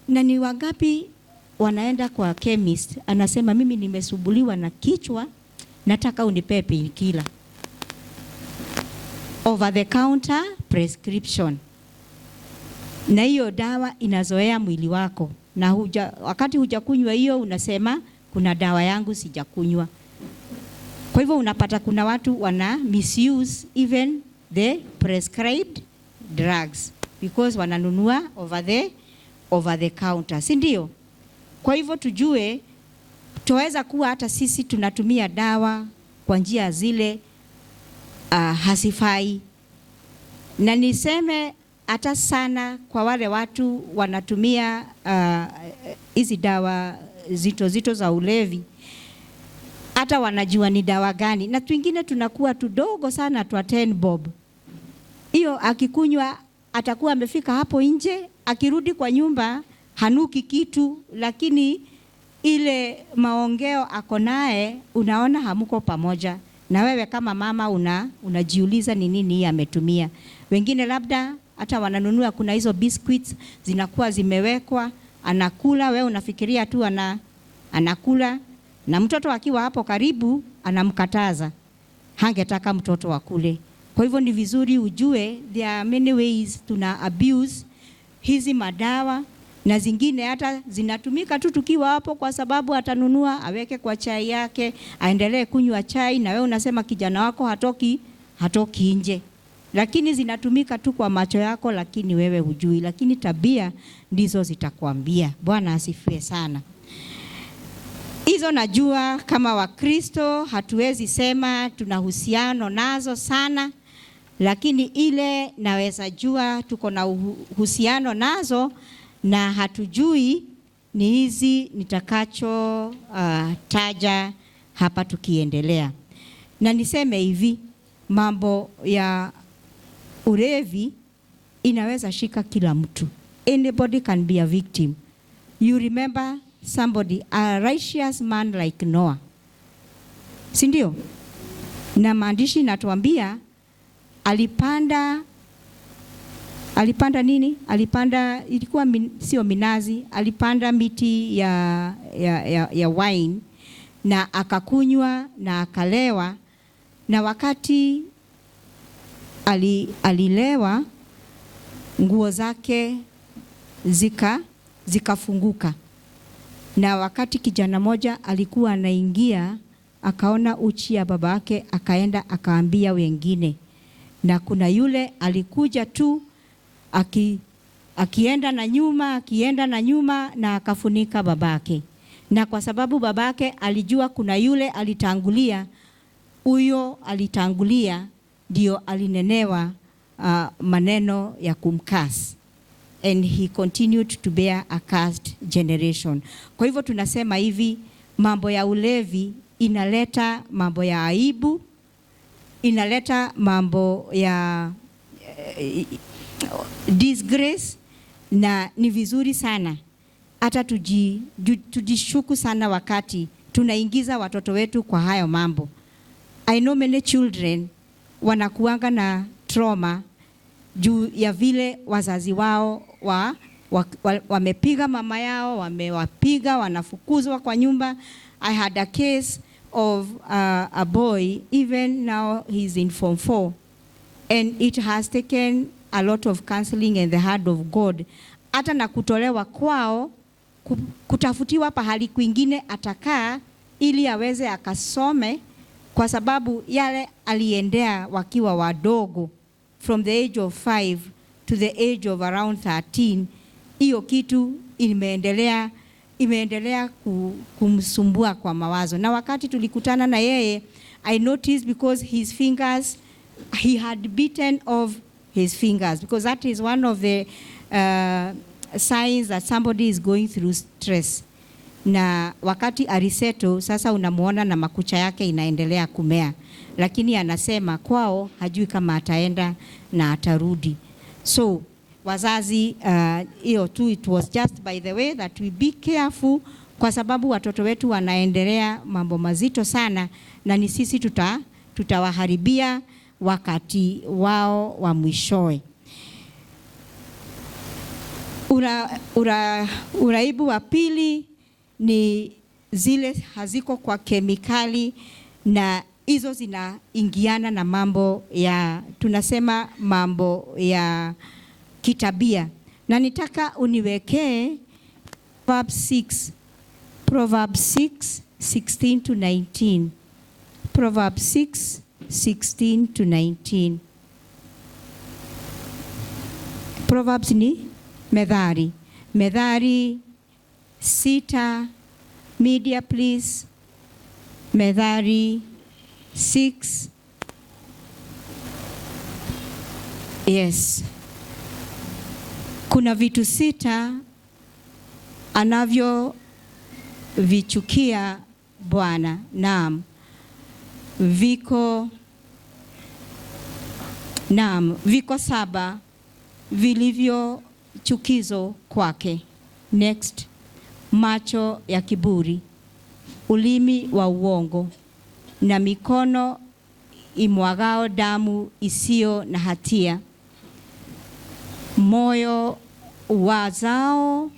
S4: Na ni wangapi wanaenda kwa chemist, anasema mimi nimesumbuliwa na kichwa, nataka unipe painkiller. Over the counter prescription. Na hiyo dawa inazoea mwili wako. Na wakati hujakunywa hiyo unasema kuna dawa yangu sijakunywa. Kwa hivyo unapata kuna watu wana misuse even the prescribed drugs because wananunua over the counter, si ndio? Kwa hivyo tujue tuweza kuwa hata sisi tunatumia dawa kwa njia zile hasifai. Na niseme hata sana kwa wale watu wanatumia hizi dawa zito za ulevi, hata wanajua ni dawa gani. Na twingine tunakuwa tudogo sana twa 10 bob. Hiyo akikunywa atakuwa amefika hapo nje, akirudi kwa nyumba hanuki kitu, lakini ile maongeo ako naye unaona hamuko pamoja. Na wewe kama mama unajiuliza ni nini ametumia. Wengine labda hata wananunua, kuna hizo biscuits zinakuwa zimewekwa, anakula, wewe unafikiria tu anakula, na mtoto akiwa hapo karibu anamkataza, hangetaka mtoto akule. Kwa hivyo ni vizuri ujue there are many ways tuna abuse hizi madawa, na zingine hata zinatumika tu tukiwa hapo kwa sababu atanunua aweke kwa chai yake, aendelee kunywa chai, na wewe unasema kijana wako hatoki nje. Lakini zinatumika tu kwa macho yako, lakini wewe hujui, lakini tabia ndizo zitakwambia. Bwana asifiwe sana. Hizo najua kama Wakristo hatuwezi sema tunahusiano nazo sana, lakini ile naweza jua tuko na uhusiano nazo na hatujui ni hizi nitakacho taja hapa tukiendelea. Na niseme hivi, mambo ya ulevi inaweza shika kila mtu. Anybody can be a victim. You remember somebody, a righteous man like Noah. Si ndio? Na maandishi natuambia alipanda nini? Alipanda, ilikuwa sio minazi, alipanda miti ya wine na akakunywa na akalewa, na wakati alilewa nguo zake zikafunguka. Na wakati kijana moja alikuwa anaingia akaona uchi ya babake, akaenda akaambia wengine, na kuna yule alikuja tu akienda na nyuma na akafunika babake. Na kwa sababu babake alijua kuna yule alitangulia, huyo alitangulia ndio alinenewa maneno ya kumkasi, and he continued to bear a cursed generation. Kwa hivyo tunasema hivi, mambo ya ulevi inaleta mambo ya aibu, inaleta mambo ya disgrace, na ni vizuri sana hata tujishuku sana wakati tunaingiza watoto wetu kwa hayo mambo. I know many children wanakuanga na trauma juu ya vile wazazi wao wamepiga mama yao, wamewapiga, wanafukuzwa kwa nyumba. I had a case of a boy, even now he's in Form 4, and it has taken a lot of counseling and the hand of God, hata na kutolewa kwao, kutafutiwa pahali kwingine atakaa ili aweze akasome, kwa sababu yale aliendea wakiwa wadogo, from the age of 5 to the age of around 13, hiyo kitu imeendelea kumsumbua kwa mawazo. Na wakati tulikutana na yeye, I noticed because his fingers, he had bitten off his fingers, because that is one of the signs that somebody is going through stress. Na wakati ariseto, sasa unamuona na makucha yake inaendelea kumea, lakini anasema kwao hajui kama ataenda na atarudi. So wazazi, hiyo tu, it was just by the way that we be careful, kwa sababu watoto wetu wanaendelea mambo mazito sana, na ni sisi tutawaharibia wakati wao wa mwishowe. Uraibu wa pili ni zile haziko kwa kemikali, na hizo zinaingiana na mambo ya, tunasema mambo ya kitabia. Na nitaka uniwekee Proverbs 6:16 to 19. Proverbs 6:16 to 19. Proverbs ni Methali. Methali 6, media please. Methali 6. Yes. Kuna vitu 6 anavyo vichukia Bwana. Naam. Viko 7 vilivyo chukizo kwake. Next. Macho ya kiburi, ulimi wa uongo, na mikono imwagao damu isiyo na hatia, moyo wazao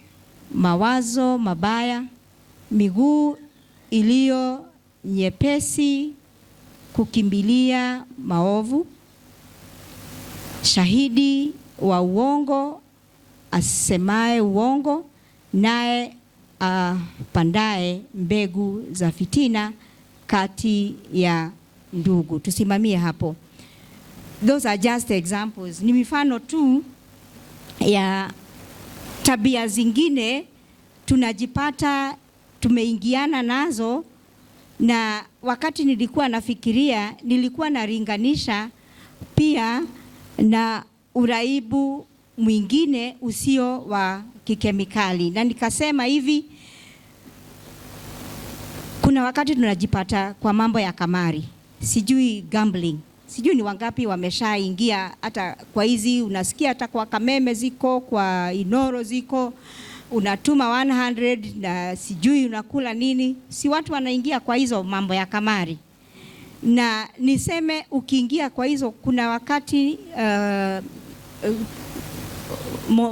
S4: mawazo mabaya, miguu iliyo nyepesi kukimbilia maovu, shahidi wa uongo asemaye uongo, naye pandae mbegu za fitina kati ya ndugu. Tusimamie hapo. Those are just examples. Ni mifano tu ya tabia zingine tunajipata tumeingiana nazo, na wakati nilikuwa nafikiria, nilikuwa naringanisha pia na uraibu mwingine usio wa kikemikali, na nikasema hivi, kuna wakati tunajipata kwa mambo ya kamari, sijui gambling, sijui ni wangapi wameshaingia hata kwa hizi, unasikia hata kwa Kameme ziko, kwa Inoro ziko, unatuma 100 na sijui unakula nini, si watu wanaingia kwa hizo mambo ya kamari. Na niseme ukiingia kwa hizo, kuna wakati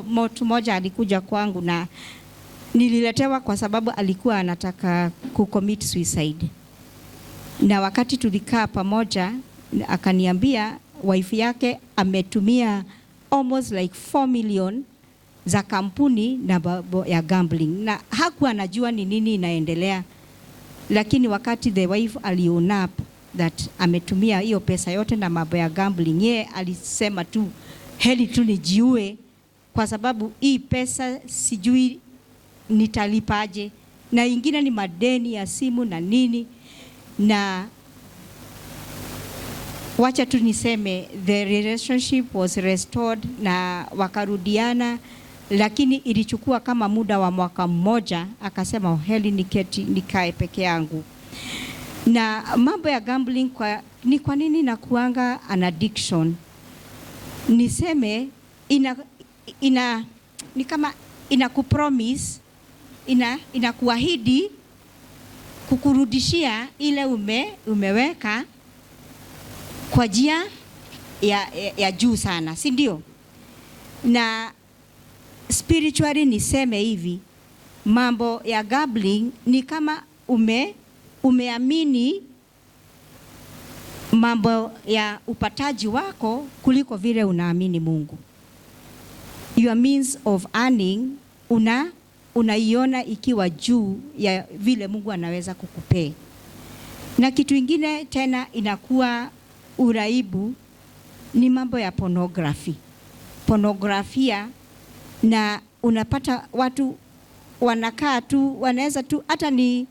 S4: mtu mmoja alikuja kwangu na nililetewa kwa sababu alikuwa anataka kucommit suicide. Na wakati tulikaa pamoja, akaniambia wife yake ametumia almost like 4 million za kampuni na babo ya gambling, na hakuwa anajua ni nini inaendelea. Lakini wakati the wife aliown up that ametumia hiyo pesa yote na mambo ya gambling, yeye alisema tu heli tu nijiue, kwa sababu hii pesa sijui nitalipaje, na ingine ni madeni ya simu na nini. Na wacha tu niseme the relationship was restored na wakarudiana, lakini ilichukua kama muda wa mwaka mmoja. Akasema heli niketi nikae peke yangu. Na mambo ya gambling ni kwa nini nakuanga an addiction? Niseme ni kama inakupromise, inakuahidi kukurudishia ile umeweka kwa njia ya juu sana, si ndio? Na spiritually niseme hivi, mambo ya gambling ni kama umeamini mambo ya upataji wako kuliko vile unaamini Mungu. Your means of earning unaiona ikiwa juu ya vile Mungu anaweza kukupea. Na kitu ingine tena inakuwa uraibu ni mambo ya pornografia, na unapata watu wanakaa tu, wanaweza tu hata ni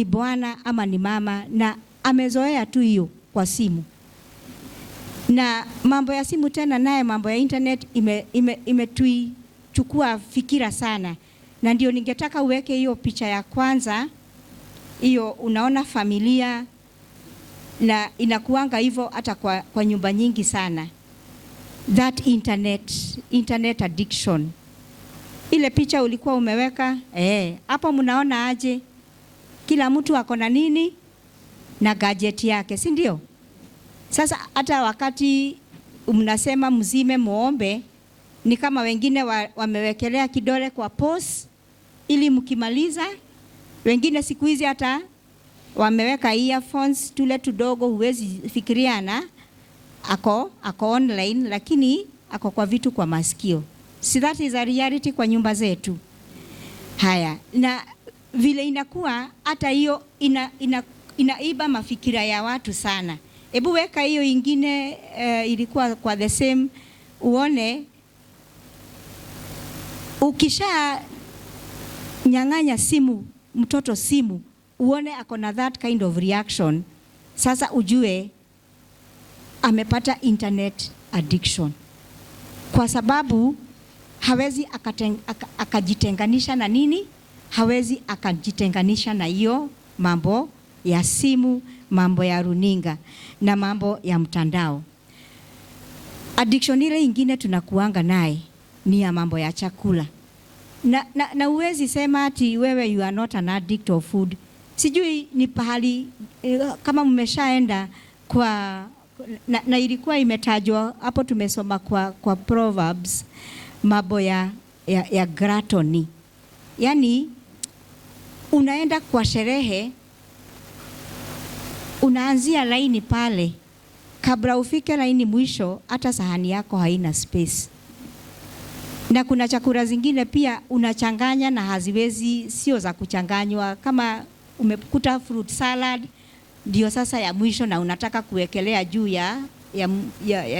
S4: bwana ama ni mama na amezoea tu hiyo kwa simu. Na mambo ya simu tena naye mambo ya internet imetuichukua fikira sana. Na ndio ningetaka uweke hiyo picha ya kwanza, hiyo unaona familia, na inakuanga hivyo hata kwa nyumba nyingi sana. That internet addiction. Ile picha ulikuwa umeweka, hapo mnaona aje? Kila mtu ako na nini? Na gadget yake, si ndio? Sasa hata wakati mnasema mzime muombe, ni kama wengine wamewekelea kidole kwa pause ili mkimaliza. Wengine siku hizi hata wameweka earphones tule tudogo, huwezi fikiriana ako online, lakini ako kwa vitu kwa masikio. Si that is a reality kwa nyumba zetu. Haya, na vile inakuwa hata hiyo inaiba mafikira ya watu sana. Hebu weka hiyo ingine, ilikuwa kwa the same, uone ukisha nyang'anya mtoto simu, uone ako na that kind of reaction. Sasa ujue amepata internet addiction, kwa sababu hawezi akajitenganisha na nini? Hawezi akajitenganisha na hiyo mambo ya simu, mambo ya runinga na mambo ya mtandao. Addiction ile ingine tunakuanga naye ni ya mambo ya chakula. Na uwezi sema ati wewe you are not an addict of food. Sijui ni pahali kama mmeshaenda kwa na ilikuwa imetajwa hapo, tumesoma kwa Proverbs mambo ya gluttony. Yani unaenda kwa sherehe, unaanzia laini pale, kabla ufike laini mwisho hata sahani yako haina space. Na kuna chakula zingine pia unachanganya na haziwezi, sio za kuchanganywa. Kama umekuta fruit salad ndio sasa ya mwisho na unataka kuwekelea juu ya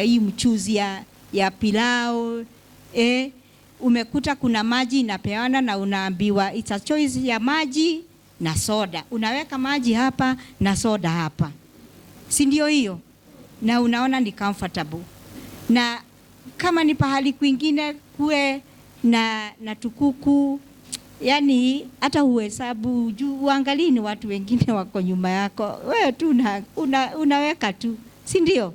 S4: hii mchuzi ya pilau, umekuta kuna maji inapeana na unaambiwa it's a choice ya maji na soda. Unaweka maji hapa na soda hapa, si ndio hiyo? Na unaona ni comfortable. Na kama ni pahali kwingine kuwe na tukuku, yani hata uhesabu juu, uangalie ni watu wengine wako nyuma yako, wewe tu unaweka tu, si ndio?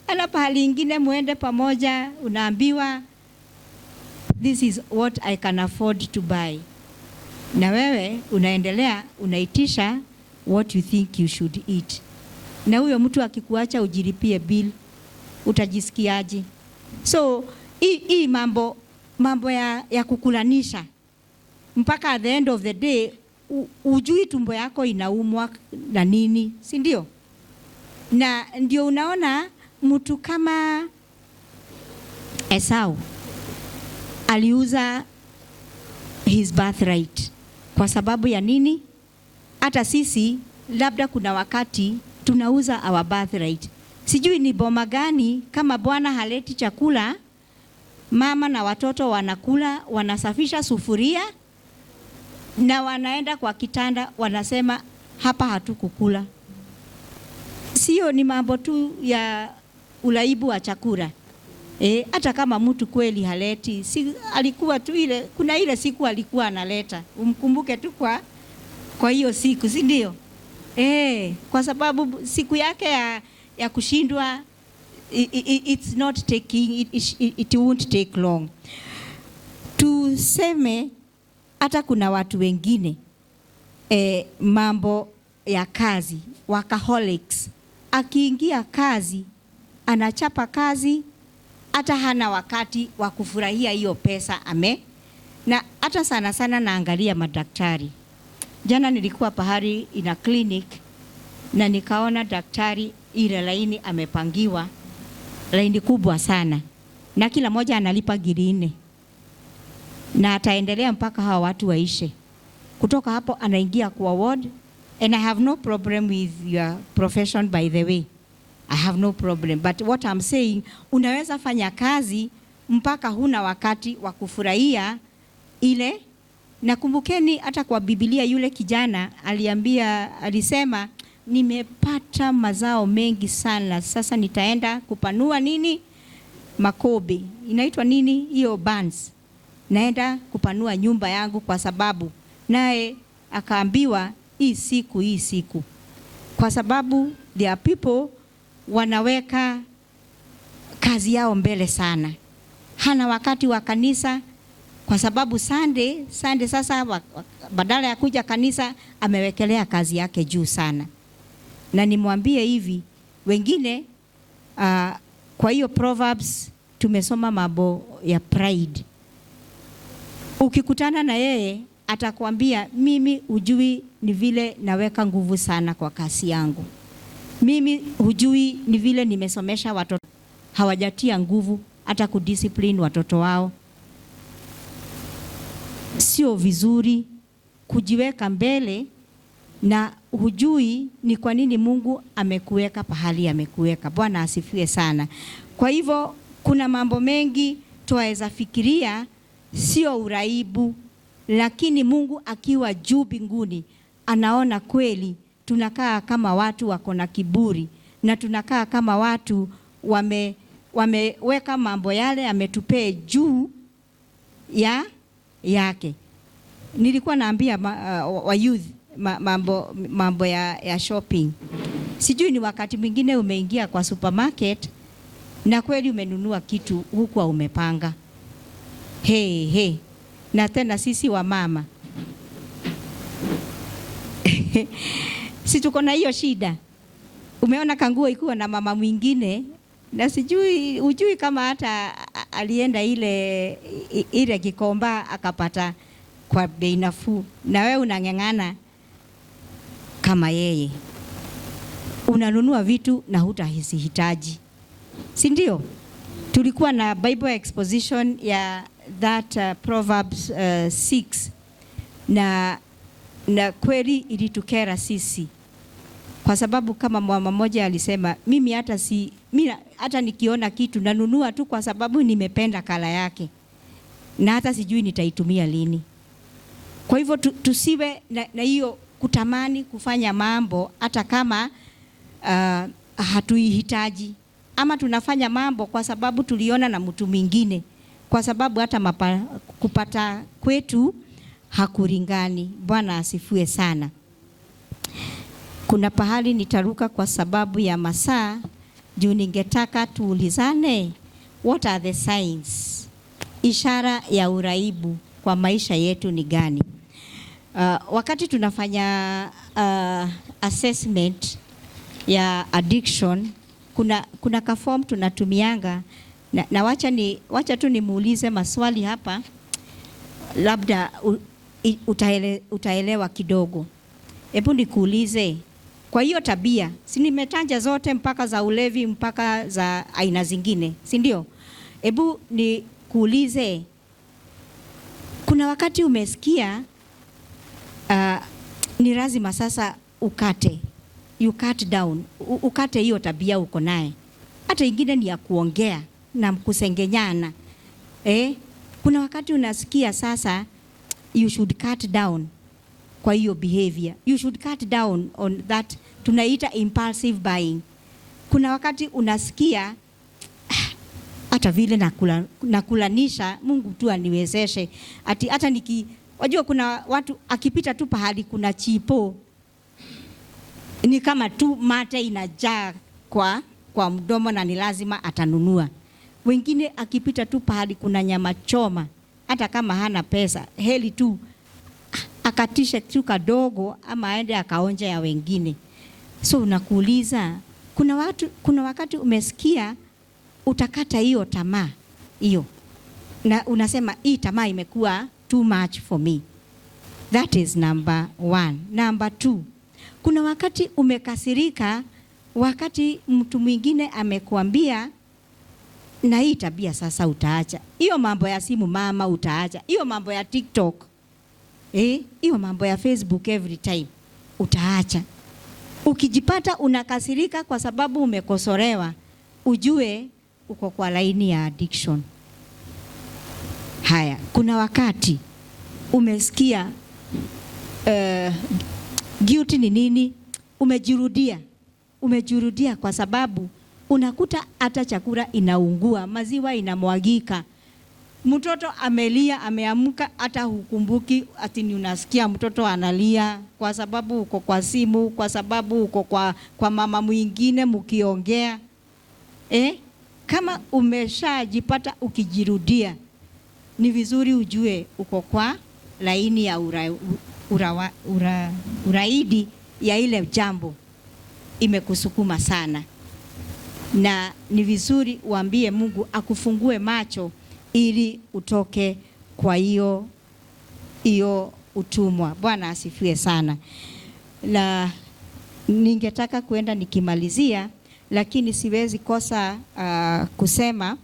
S4: Ana pahali ingine muende pamoja, unaambiwa this is what I can afford to buy, na wewe unaendelea unaitisha what you think you should eat. Na huyo mtu akikuacha ujilipie bill, utajisikiaje? So hii mambo ya kukulanisha mpaka at the end of the day ujui tumbo yako inaumwa na nini, si ndio? Na ndio unaona mtu kama Esau aliuza his birthright kwa sababu ya nini? Hata sisi labda kuna wakati tunauza our birthright. Sijui ni boma gani, kama bwana haleti chakula, mama na watoto wanakula, wanasafisha sufuria na wanaenda kwa kitanda wanasema hapa hatukukula. Sio ni mambo tu ya ulaibu wa chakula. Hata kama mtu kweli haleti, si alikuwa tu kuna ile siku alikuwa analeta, umkumbuke tu kwa hiyo siku, si ndio? Kwa sababu siku yake ya kushindwa, it's not taking it won't take long. Tuseme hata kuna watu wengine mambo ya kazi, workaholics, akiingia kazi anachapa kazi, hata hana wakati wa kufurahia hiyo pesa na hata sana sana naangalia madaktari. Jana nilikuwa pahali ina clinic na nikaona daktari ile laini amepangiwa, laini kubwa sana, na kila moja analipa 4,000. na ataendelea mpaka hawa watu waishe. Kutoka hapo anaingia kwa ward, and I have no problem with your profession, by the way. I have no problem, but what I'm saying, unaweza fanya kazi mpaka huna wakati wa kufurahia ile. Na kumbukeni hata kwa Biblia yule kijana alisema nimepata mazao mengi sana, sasa nitaenda kupanua nini, makobe, inaitwa nini hiyo, barns, naenda kupanua nyumba yangu, kwa sababu naye akaambiwa hii siku, kwa sababu there are people wanaweka kazi yao mbele sana, hana wakati wa kanisa, kwa sababu Sunday sasa badala ya kuja kanisa amewekelea kazi yake juu sana. Na nimwambie hivi wengine, kwa hiyo Proverbs tumesoma mambo ya pride. Ukikutana na yeye atakwambia, mimi hujui ni vile naweka nguvu sana kwa kazi yangu, mimi hujui ni vile nimesomesha watoto, hawajatia nguvu hata kudiscipline watoto wao. Sio vizuri kujiweka mbele na hujui ni kwa nini Mungu amekuweka pahali amekuweka. Bwana asifiwe sana. Kwa hivyo kuna mambo mengi twaweza fikiria sio uraibu, lakini Mungu akiwa juu mbinguni anaona kweli tunakaa kama watu wako na kiburi, na tunakaa kama watu wameweka mambo yale ametupea juu yake. Nilikuwa naambia wa youth mambo ya shopping. Sijui ni wakati mwingine umeingia kwa supermarket na kweli umenunua kitu huku umepanga. Hey. Na tena sisi wa mama si tuko na hiyo shida. Umeona kanguo ikuwa na mama mwingine, na ujui kama hata alienda ile Gikomba akapata kwa bei nafuu, na wewe unang'ang'ana kama yeye, unanunua vitu na hutahitaji, si ndio? Tulikuwa na Bible exposition ya that Proverbs 6 na kweli ilitukera sisi, kwa sababu kama mama mmoja alisema, mimi hata nikiona kitu nanunua tu kwa sababu nimependa kala yake, na hata sijui nitaitumia lini. Kwa hivyo tusiwe na hiyo kutamani kufanya mambo hata kama hatuihitaji, ama tunafanya mambo kwa sababu tuliona na mtu mwingine, kwa sababu hata kupata kwetu hakuringani. Bwana asifiwe sana. Kuna pahali nitaruka kwa sababu ya masaa, juu ningetaka tuulizane, what are the signs, ishara ya uraibu kwa maisha yetu ni gani? Wakati tunafanya assessment ya addiction, kuna ka form tunatumianga, na wacha tu nimuulize maswali hapa, labda utaelewa kidogo. Hebu nikuulize, kwa hiyo tabia, si nimetaja zote mpaka za ulevi mpaka za aina zingine, si ndio? Hebu nikuulize, kuna wakati umesikia ni lazima sasa you cut down, ukate hiyo tabia uko naye? Hata ingine ni ya kuongea na kusengenyana. Kuna wakati unasikia sasa you should cut down kwa hiyo behavior, you should cut down on that, tunaita impulsive buying. Kuna wakati unasikia hata vile nakulanisha, Mungu tu aniwezeshe, hata wajua kuna watu akipita tu pahali kuna chipo, ni kama tu mate inajaa kwa mdomo na ni lazima atanunua. Wengine akipita tu pahali kuna nyama choma, hata kama hana pesa, heli tu akatisha tu kadogo ama aende akaonja ya wengine. So unakuuliza, kuna wakati umesikia utakata hiyo tamaa hiyo, na unasema hii tamaa imekuwa too much for me. That is number 1. Number 2, kuna wakati umekasirika wakati mtu mwingine amekuambia Na hii tabia sasa utaacha. Hiyo mambo ya simu mama utaacha. Hiyo mambo ya TikTok. Hiyo mambo ya Facebook every time utaacha. Ukijipata unakasirika kwa sababu umekosolewa, ujue uko kwa laini ya addiction. Haya, kuna wakati umesikia guilt ni nini? Umejirudia kwa sababu unakuta hata chakula inaungua, maziwa inamwagika. Mtoto amelia, ameamka, hata hukumbuki ati ni unasikia mtoto analia kwa sababu uko kwa simu, kwa sababu uko kwa mama mwingine mkiongea. Kama umeshajipata ukijirudia, ni vizuri ujue uko kwa laini ya uraidi ya ile jambo imekusukuma sana. Na ni vizuri uambie Mungu akufungue macho ili utoke kwa hiyo utumwa. Bwana asifiwe sana. Na ningetaka kuenda nikimalizia, lakini siwezi kosa kusema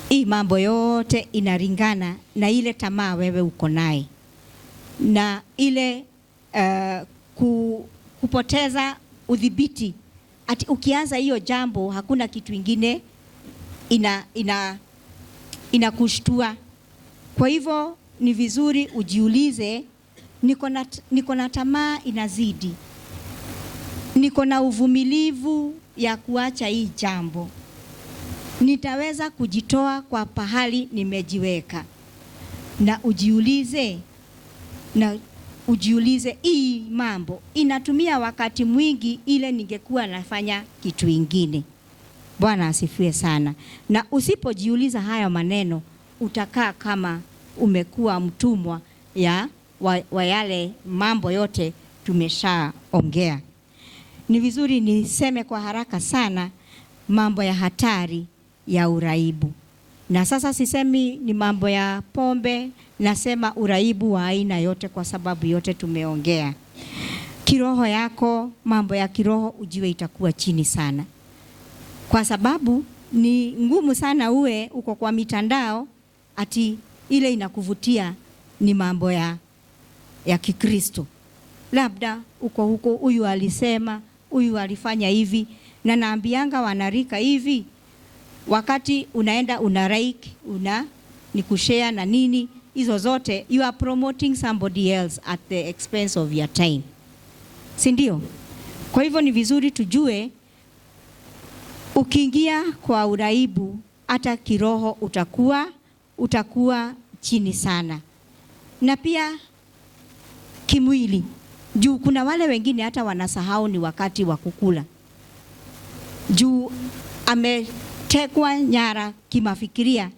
S4: hii mambo yote inaringana na ile tamaa wewe uko naye, na ile kupoteza udhibiti. Ati ukianza hiyo jambo hakuna kitu ingine inakushtua. Kwa hivyo ni vizuri ujiulize, niko na tamaa inazidi, niko na uvumilivu ya kuacha hii jambo, nitaweza kujitoa kwa pahali nimejiweka? Na ujiulize hii mambo inatumia wakati mwingi ile ningekuwa nafanya kitu ingine. Bwana asifiwe sana. Na usipojiuliza haya maneno, utakaa kama umekuwa mtumwa wa yale mambo yote tumeshaongea. Ni vizuri niseme kwa haraka sana mambo ya hatari ya uraibu. Na sasa sisemi ni mambo ya pombe, nasema uraibu wa aina yote, kwa sababu yote tumeongea. Kiroho yako, mambo ya kiroho ujue itakuwa chini sana. Kwa sababu ni ngumu sana uwe uko kwa mitandao ati ile inakuvutia ni mambo ya Kikristo. Labda uko huko, huyu alisema, huyu alifanya hivi, na naambianga wanarika hivi, wakati unaenda unaraik, ni kushare na nini, hizo zote you are promoting somebody else at the expense of your time. Si ndio? Kwa hivyo ni vizuri tujue, ukiingia kwa uraibu hata kiroho utakuwa chini sana. Na pia kimwili. Juu kuna wale wengine hata wanasahau ni wakati wa kukula. Juu ametekwa nyara kimafikiria,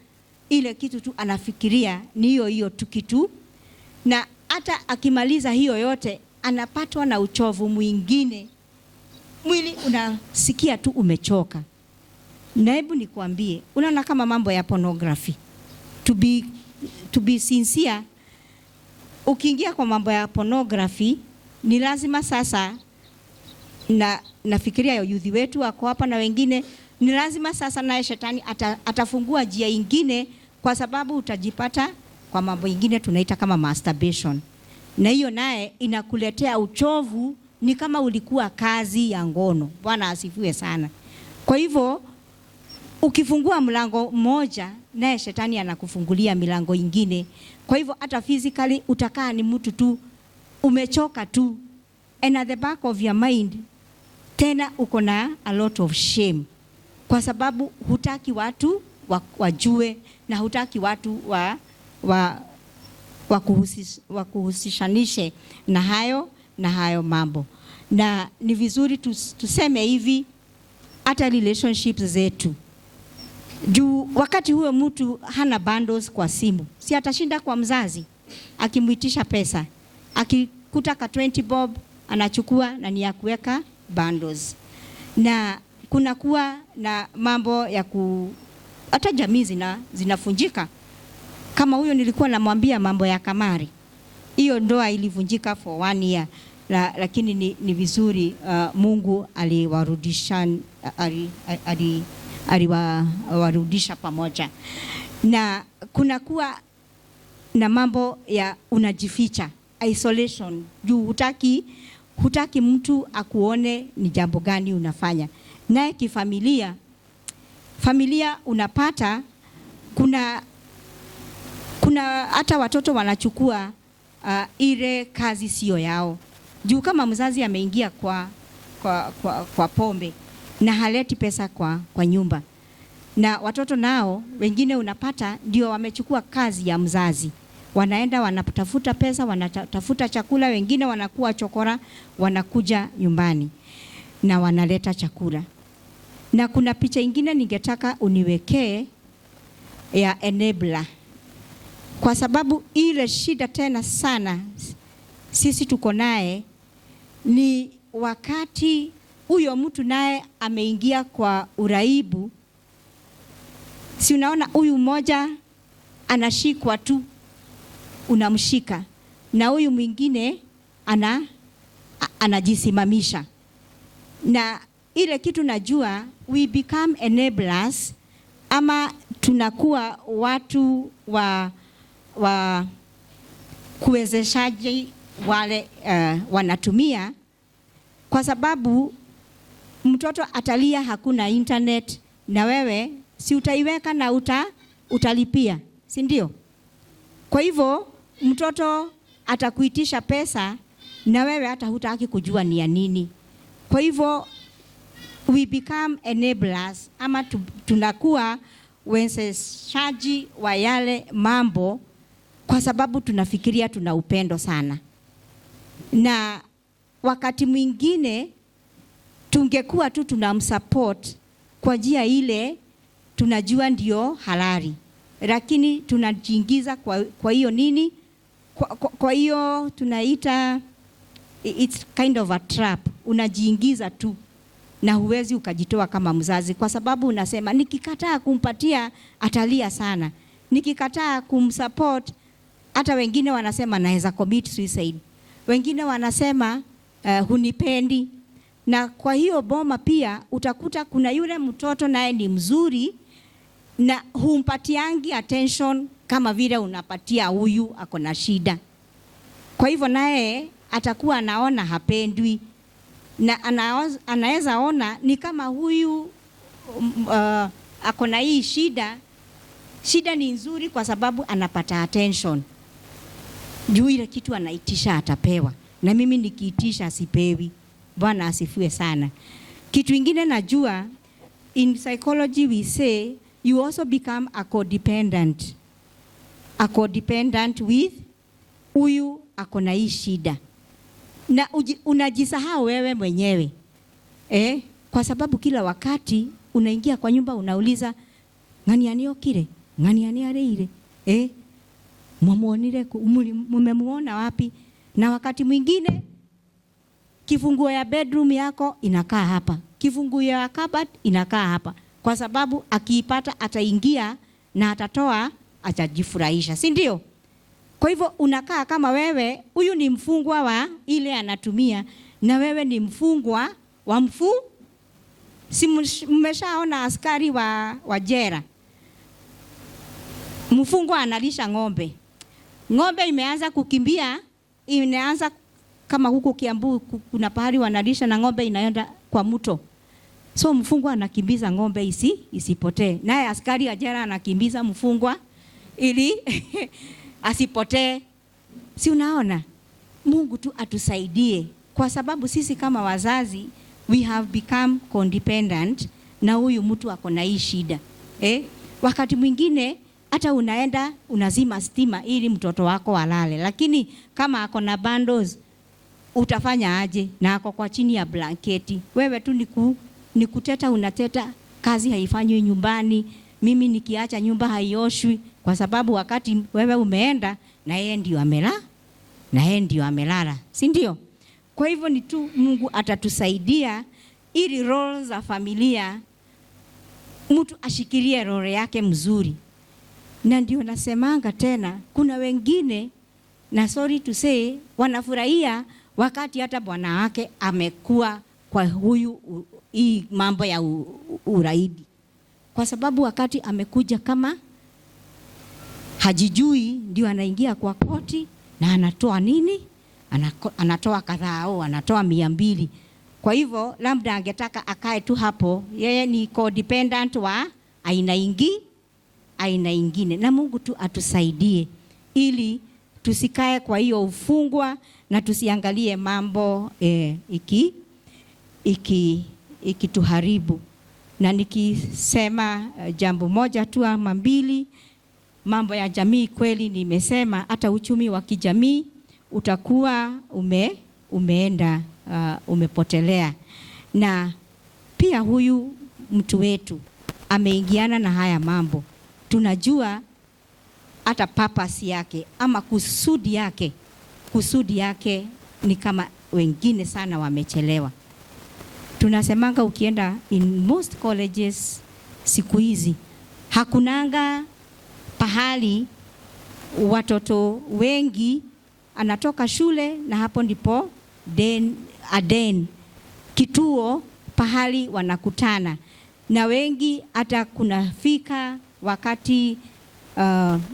S4: ile kitu tu anafikiria ni hiyo tu kitu, na hata akimaliza hiyo yote anapatwa na uchovu mwingine. Mwili unasikia tu umechoka. Na hebu nikwambie, unaona kama mambo ya pornography, to be sincere, ukiingia kwa mambo ya pornography ni lazima sasa, na nafikiria youth wetu wako hapa na wengine, ni lazima sasa naye shetani atafungua njia ingine, kwa sababu utajipata kwa mambo ingine tunaita kama masturbation. Na hiyo naye inakuletea uchovu, ni kama ulikuwa kazi ya ngono. Bwana asifiwe sana. Kwa hivyo ukifungua mlango mmoja, naye shetani anakufungulia milango ingine. Kwa hivyo hata physically utakaa ni mtu tu umechoka tu, and at the back of your mind tena uko na a lot of shame, kwa sababu hutaki watu wajue, na hutaki watu wakuhusishanishe na hayo mambo. Na ni vizuri tuseme hivi, hata relationships zetu, juu wakati huyo mtu hana bundles kwa simu, si atashinda kwa mzazi akimuitisha pesa, akikuta ka 20 bob anachukua na ni ya kuweka bundles. Na kuna kuwa na mambo ya hata jamii zinafunjika. Kama huyo nilikuwa namwambia mambo ya kamari, hiyo ndoa ilivunjika for 1 year, lakini ni vizuri Mungu aliwarudisha, aliwarudisha pamoja. Na kuna kuwa na mambo ya unajificha, isolation, juu hutaki mtu akuone ni jambo gani unafanya. Naye kifamilia, familia unapata kuna hata watoto wanachukua ile kazi sio yao. Juu kama mzazi ameingia kwa pombe na haleti pesa kwa nyumba, na watoto nao wengine unapata ndio wamechukua kazi ya mzazi, wanaenda wanatafuta pesa, wanatafuta chakula, wengine wanakuwa chokora, wanakuja nyumbani na wanaleta chakula. Na kuna picha ingine ningetaka uniwekee ya enabler, kwa sababu ile shida tena sana sisi tuko naye ni wakati huyo mtu naye ameingia kwa uraibu. Si unaona huyu mmoja anashikwa tu, unamshika, na huyu mwingine anajisimamisha. Na ile kitu najua, we become enablers, ama tunakuwa watu wa kuwezeshaji wale wanatumia, kwa sababu mtoto atalia hakuna internet, na wewe si utaiweka na utalipia, si ndio? Kwa hivyo mtoto atakuitisha pesa na wewe hata hutaki kujua ni ya nini. Kwa hivyo we become enablers, ama tunakuwa wezeshaji wa yale mambo, kwa sababu tunafikiria tuna upendo sana. Na wakati mwingine tungekuwa tu tunamsupport kwa njia ile tunajua ndio halali, lakini tunajiingiza kwa hiyo nini, kwa hiyo tunaita it's kind of a trap. Unajiingiza tu na huwezi ukajitoa kama mzazi, kwa sababu unasema nikikataa kumpatia atalia sana, nikikataa kumsupport. Hata wengine wanasema naweza commit suicide, wengine wanasema hunipendi. Na kwa hiyo boma pia utakuta kuna yule mtoto naye ni mzuri na humpatiangi attention kama vile unapatia huyu ako na shida. Kwa hivyo naye atakuwa anaona hapendwi, na anaweza ona ni kama huyu ako na hii shida ni nzuri kwa sababu anapata attention. Juu ile kitu anaitisha atapewa, na mimi nikiitisha sipewi. Bwana asifiwe sana. Kitu ingine najua, in psychology we say you also become a codependent. A codependent with huyu ako na hii shida. Na unajisahau wewe mwenyewe. Kwa sababu kila wakati unaingia kwa nyumba unauliza ngani aniokire, ngani aniareire, mwamuonire, mumemuona wapi? Na wakati mwingine kifunguo ya bedroom yako inakaa hapa, kifunguo ya cupboard inakaa hapa, kwa sababu akiipata ataingia na atatoa, atajifurahisha, si ndio? Kwa hivyo unakaa kama wewe huyu ni mfungwa wa ile anatumia, na wewe ni mfungwa wa Si mmeshaona askari wa jela? Mfungwa analisha ng'ombe. Ng'ombe imeanza kukimbia, inaanza kama huko Kiambu kuna pahali wanalisha na ng'ombe inaenda kwa mto. So mfungwa anakimbiza ng'ombe isipotee. Naye askari wa jela anakimbiza mfungwa ili asipotee. Si unaona? Mungu tu atusaidie, kwa sababu sisi kama wazazi we have become codependent na huyu mtu ako na hii shida. Wakati mwingine hata unaenda unazima stima ili mtoto wako alale, lakini kama ako na bundles utafanya aje? Na ako kwa chini ya blanketi. Wewe tu ni kuteta, unateta, kazi haifanywi nyumbani. Mimi nikiacha nyumba haioshwi, kwa sababu wakati wewe umeenda na yeye ndio amelala, si ndio? Kwa hivyo ni tu Mungu atatusaidia ili role za familia mtu ashikilie role yake mzuri. Na ndio nasemanga tena, kuna wengine, na sorry to say, wanafurahia wakati hata bwana wake amekuwa kwa huyu hii mambo ya uraidi. kwa sababu wakati amekuja kama hajijui, ndio anaingia kwa koti na anatoa nini? Anatoa kadhaa au anatoa 200. Kwa hivyo labda angetaka akae tu hapo, yeye ni codependent wa aina ingine. Na Mungu tu atusaidie ili tusikae kwa hiyo ufungwa na tusiangalie mambo ikituharibu. Na nikisema jambo moja tu ama mbili, mambo ya jamii, kweli nimesema hata uchumi wa kijamii utakuwa umeenda umepotelea. Na pia huyu mtu wetu ameingiana na haya mambo. Tunajua hata purpose yake ama kusudi yake ni kama wengine sana wamechelewa. Tunasemanga ukienda in most colleges siku hizi hakunanga pahali watoto wengi anatoka shule na hapo ndipo kituo pahali wanakutana, na wengi hata kunafika wakati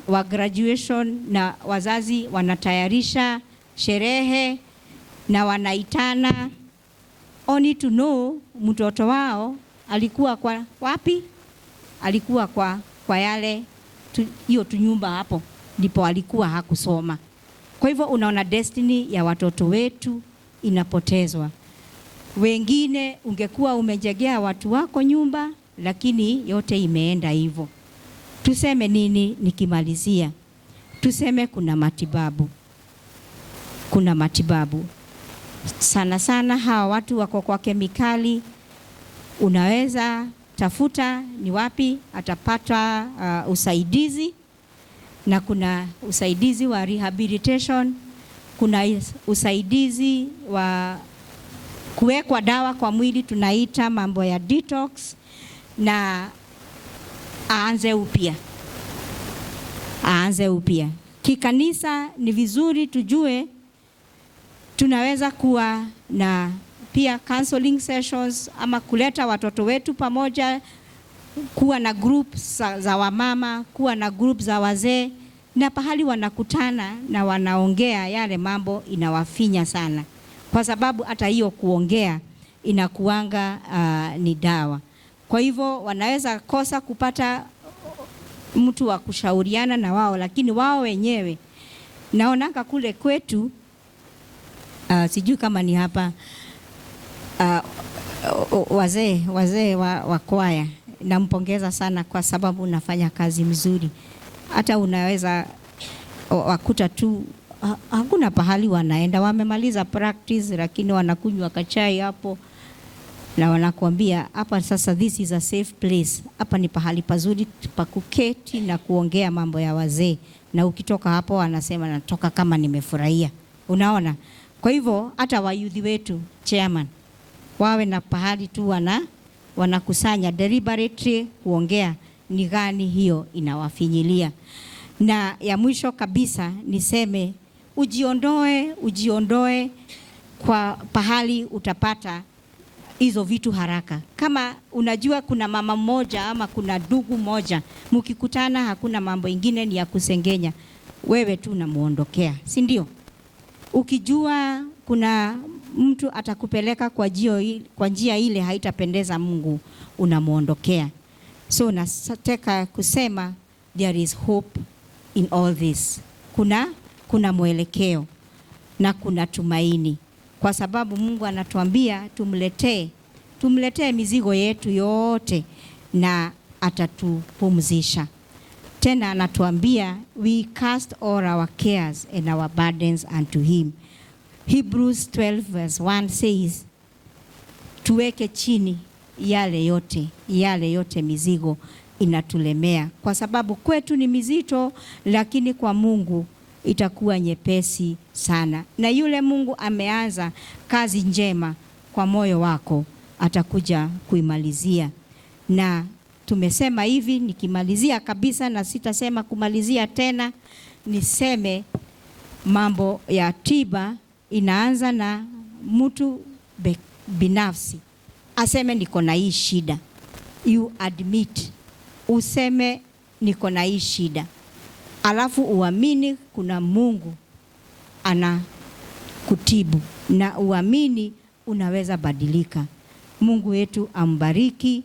S4: wa graduation na wazazi wanatayarisha sherehe na wanaitana only to know mtoto wao alikuwa kwa wapi? Alikuwa kwa yale hiyo tunyumba hapo ndipo alikuwa hakusoma. Kwa hivyo unaona destiny ya watoto wetu inapotezwa. Wengine ungekuwa umejengea watu wako nyumba, lakini yote imeenda hivyo. Tuseme nini nikimalizia? Tuseme kuna matibabu. Sana sana hawa watu wako kwa kemikali, unaweza tafuta ni wapi atapata usaidizi. Na kuna usaidizi wa rehabilitation, kuna usaidizi wa kuwekwa dawa kwa mwili, tunaita mambo ya detox, na aanze upya. Kikanisa ni vizuri tujue tunaweza kuwa na pia counseling sessions ama kuleta watoto wetu pamoja, kuwa na group za wamama, kuwa na group za wazee, na pahali wanakutana na wanaongea yale mambo inawafinya sana, kwa sababu hata hiyo kuongea inakuanga ni dawa. Kwa hivyo wanaweza kosa kupata mtu wa kushauriana na wao, lakini wao wenyewe naonanga kule kwetu sijui kama ni hapa wazee wa kwaya, nampongeza sana kwa sababu unafanya kazi mzuri. Hata unaweza wakuta tu hakuna pahali wanaenda, wamemaliza practice lakini wanakunywa kachai hapo na wanakuambia hapa sasa, this is a safe place, hapa ni pahali pazuri pa kuketi na kuongea mambo ya wazee, na ukitoka hapo wanasema natoka kama nimefurahia. Unaona? Kwa hivyo hata wayuthi wetu chairman wawe na pahali tu wanakusanya deliberately kuongea ni gani hiyo inawafinyilia. Na ya mwisho kabisa niseme ujiondoe kwa pahali utapata hizo vitu haraka. Kama unajua kuna mama mmoja ama kuna ndugu mmoja mkikutana hakuna mambo ingine ni ya kusengenya, wewe tu unamuondokea, si ndio? Ukijua kuna mtu atakupeleka kwa njia ile haitapendeza Mungu, unamuondokea. So nataka kusema there is hope in all this. Kuna mwelekeo na kuna tumaini, kwa sababu Mungu anatuambia tumletee mizigo yetu yote na atatupumzisha. Tena anatuambia we cast all our cares and our burdens unto him. Hebrews 12 verse 1 says tuweke chini yale yote mizigo inatulemea, kwa sababu kwetu ni mizito, lakini kwa Mungu itakuwa nyepesi sana. Na yule Mungu ameanza kazi njema kwa moyo wako atakuja kuimalizia. Na tumesema hivi, nikimalizia kabisa na sitasema kumalizia tena, niseme mambo ya tiba inaanza na mtu binafsi aseme niko na hii shida. You admit useme niko na hii shida, alafu uamini kuna Mungu ana kutibu na uamini unaweza badilika. Mungu wetu ambariki,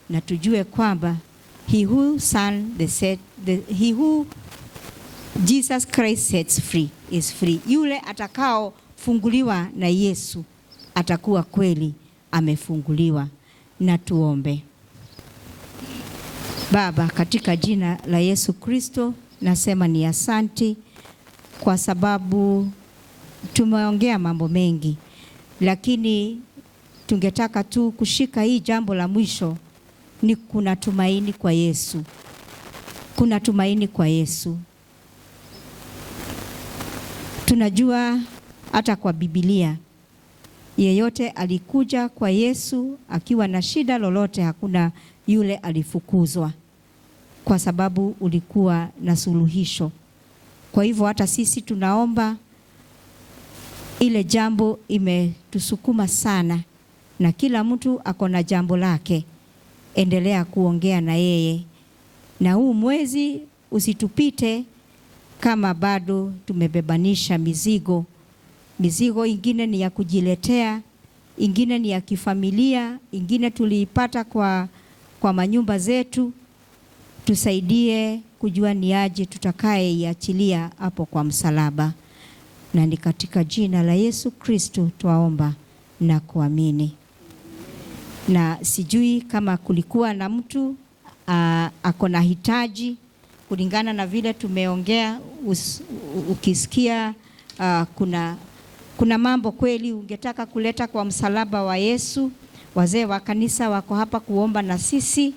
S4: na tujue kwamba he who Jesus Christ sets free is free. Yule atakao funguliwa na Yesu atakuwa kweli amefunguliwa. Na tuombe. Baba, katika jina la Yesu Kristo nasema ni asanti kwa sababu tumeongea mambo mengi, lakini tungetaka tu kushika hii jambo la mwisho, ni kuna tumaini kwa Yesu. Kuna tumaini kwa Yesu. Tunajua hata kwa Biblia yeyote alikuja kwa Yesu akiwa na shida lolote, hakuna yule alifukuzwa, kwa sababu ulikuwa na suluhisho. Kwa hivyo hata sisi tunaomba, ile jambo imetusukuma sana na kila mtu ako na jambo lake, endelea kuongea na yeye. Na huu mwezi usitupite kama bado tumebebanisha mizigo. Mizigo ingine ni ya kujiletea, ingine ni ya kifamilia, ingine tuliipata kwa manyumba zetu. Tusaidie kujua ni aje tutakaye iachilia hapo kwa msalaba. Na ni katika jina la Yesu Kristo twaomba na kuamini. Na sijui kama kulikuwa na mtu ako na hitaji kulingana na vile tumeongea, ukisikia kuna mambo kweli ungetaka kuleta kwa msalaba wa Yesu. Wazee wa kanisa wako hapa kuomba na sisi.